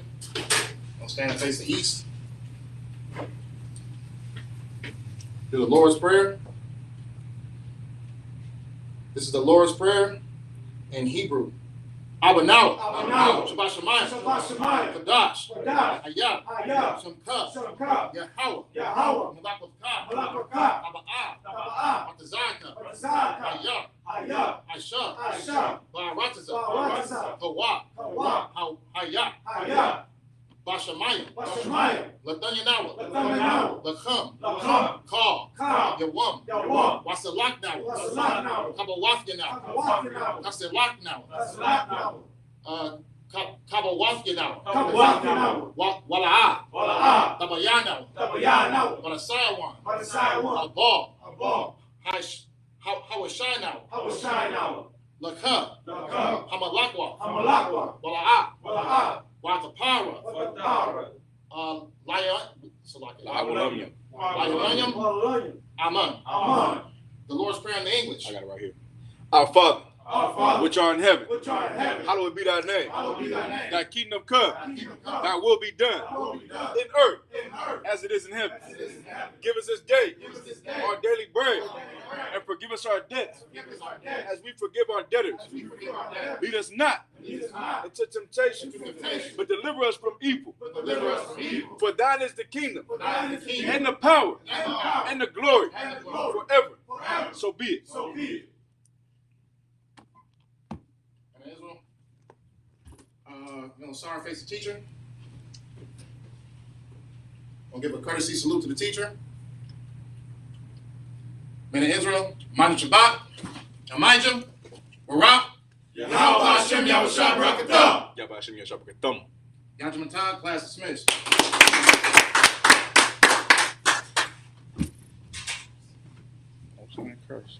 I'll stand and face the east. Do the Lord's Prayer. This is the Lord's Prayer in Hebrew. Abanau. Shabbat Shemayim. Kadash. Hayah. Shamka. Yahweh. Malakavka. Aba'ah. Atazaka. Hayah. Aisha. Ba'arataza. Hawa. Hayah. Bashamayim, Bashamayim, Latanyanawa, Latanyanawa, Lacham, Lacham, Ka, Ka, Yawam, Yawam, Wasalaknawa, Wasalaknawa, Kabawafyanawa, Kabawafyanawa, Kaselaknawa, Kaselaknawa, Kabawafyanawa, Kabawafyanawa, Wala'a, Wala'a, Tabayanawa, Tabayanawa, Balasayawan, Balasayawan, Abal, Abal, Hawashinawa, Hawashinawa, Lakha, Lakha, Hamalakwa, Hamalakwa, Wala'a, Wala'a, Watapara, Watapara, Lion, Aman. Aman. The Lord's Prayer in the English. I got it right here. Our Father, Our Father, which art in heaven, which art in heaven, hallowed be thy name. hallowed be thy name. Thy kingdom come, Thy kingdom come, thy will be done thy will be done in earth in earth as it is in heaven. as it is in heaven. Give us this day Give us this day our daily bread, our daily bread, and forgive us our debts forgive us our debts as we forgive our debtors. as we forgive our debtors. Lead us not Lead us not into temptation, into temptation, but deliver us from evil. but deliver us from evil. For thine is the kingdom, For thine is the kingdom, and the power, and the power, and the glory, and the glory, forever. forever. So be it. So be it. And Israel, you know, sorry face the teacher. We'll give a courtesy salute to the teacher. Men of Israel, mind Shabbat, Amijah, Barak, Yahweh Hashem Yahushua Barakatah. Yabba Hashem Yashua B'Katam. Yanjamatah, class dismissed. Curse.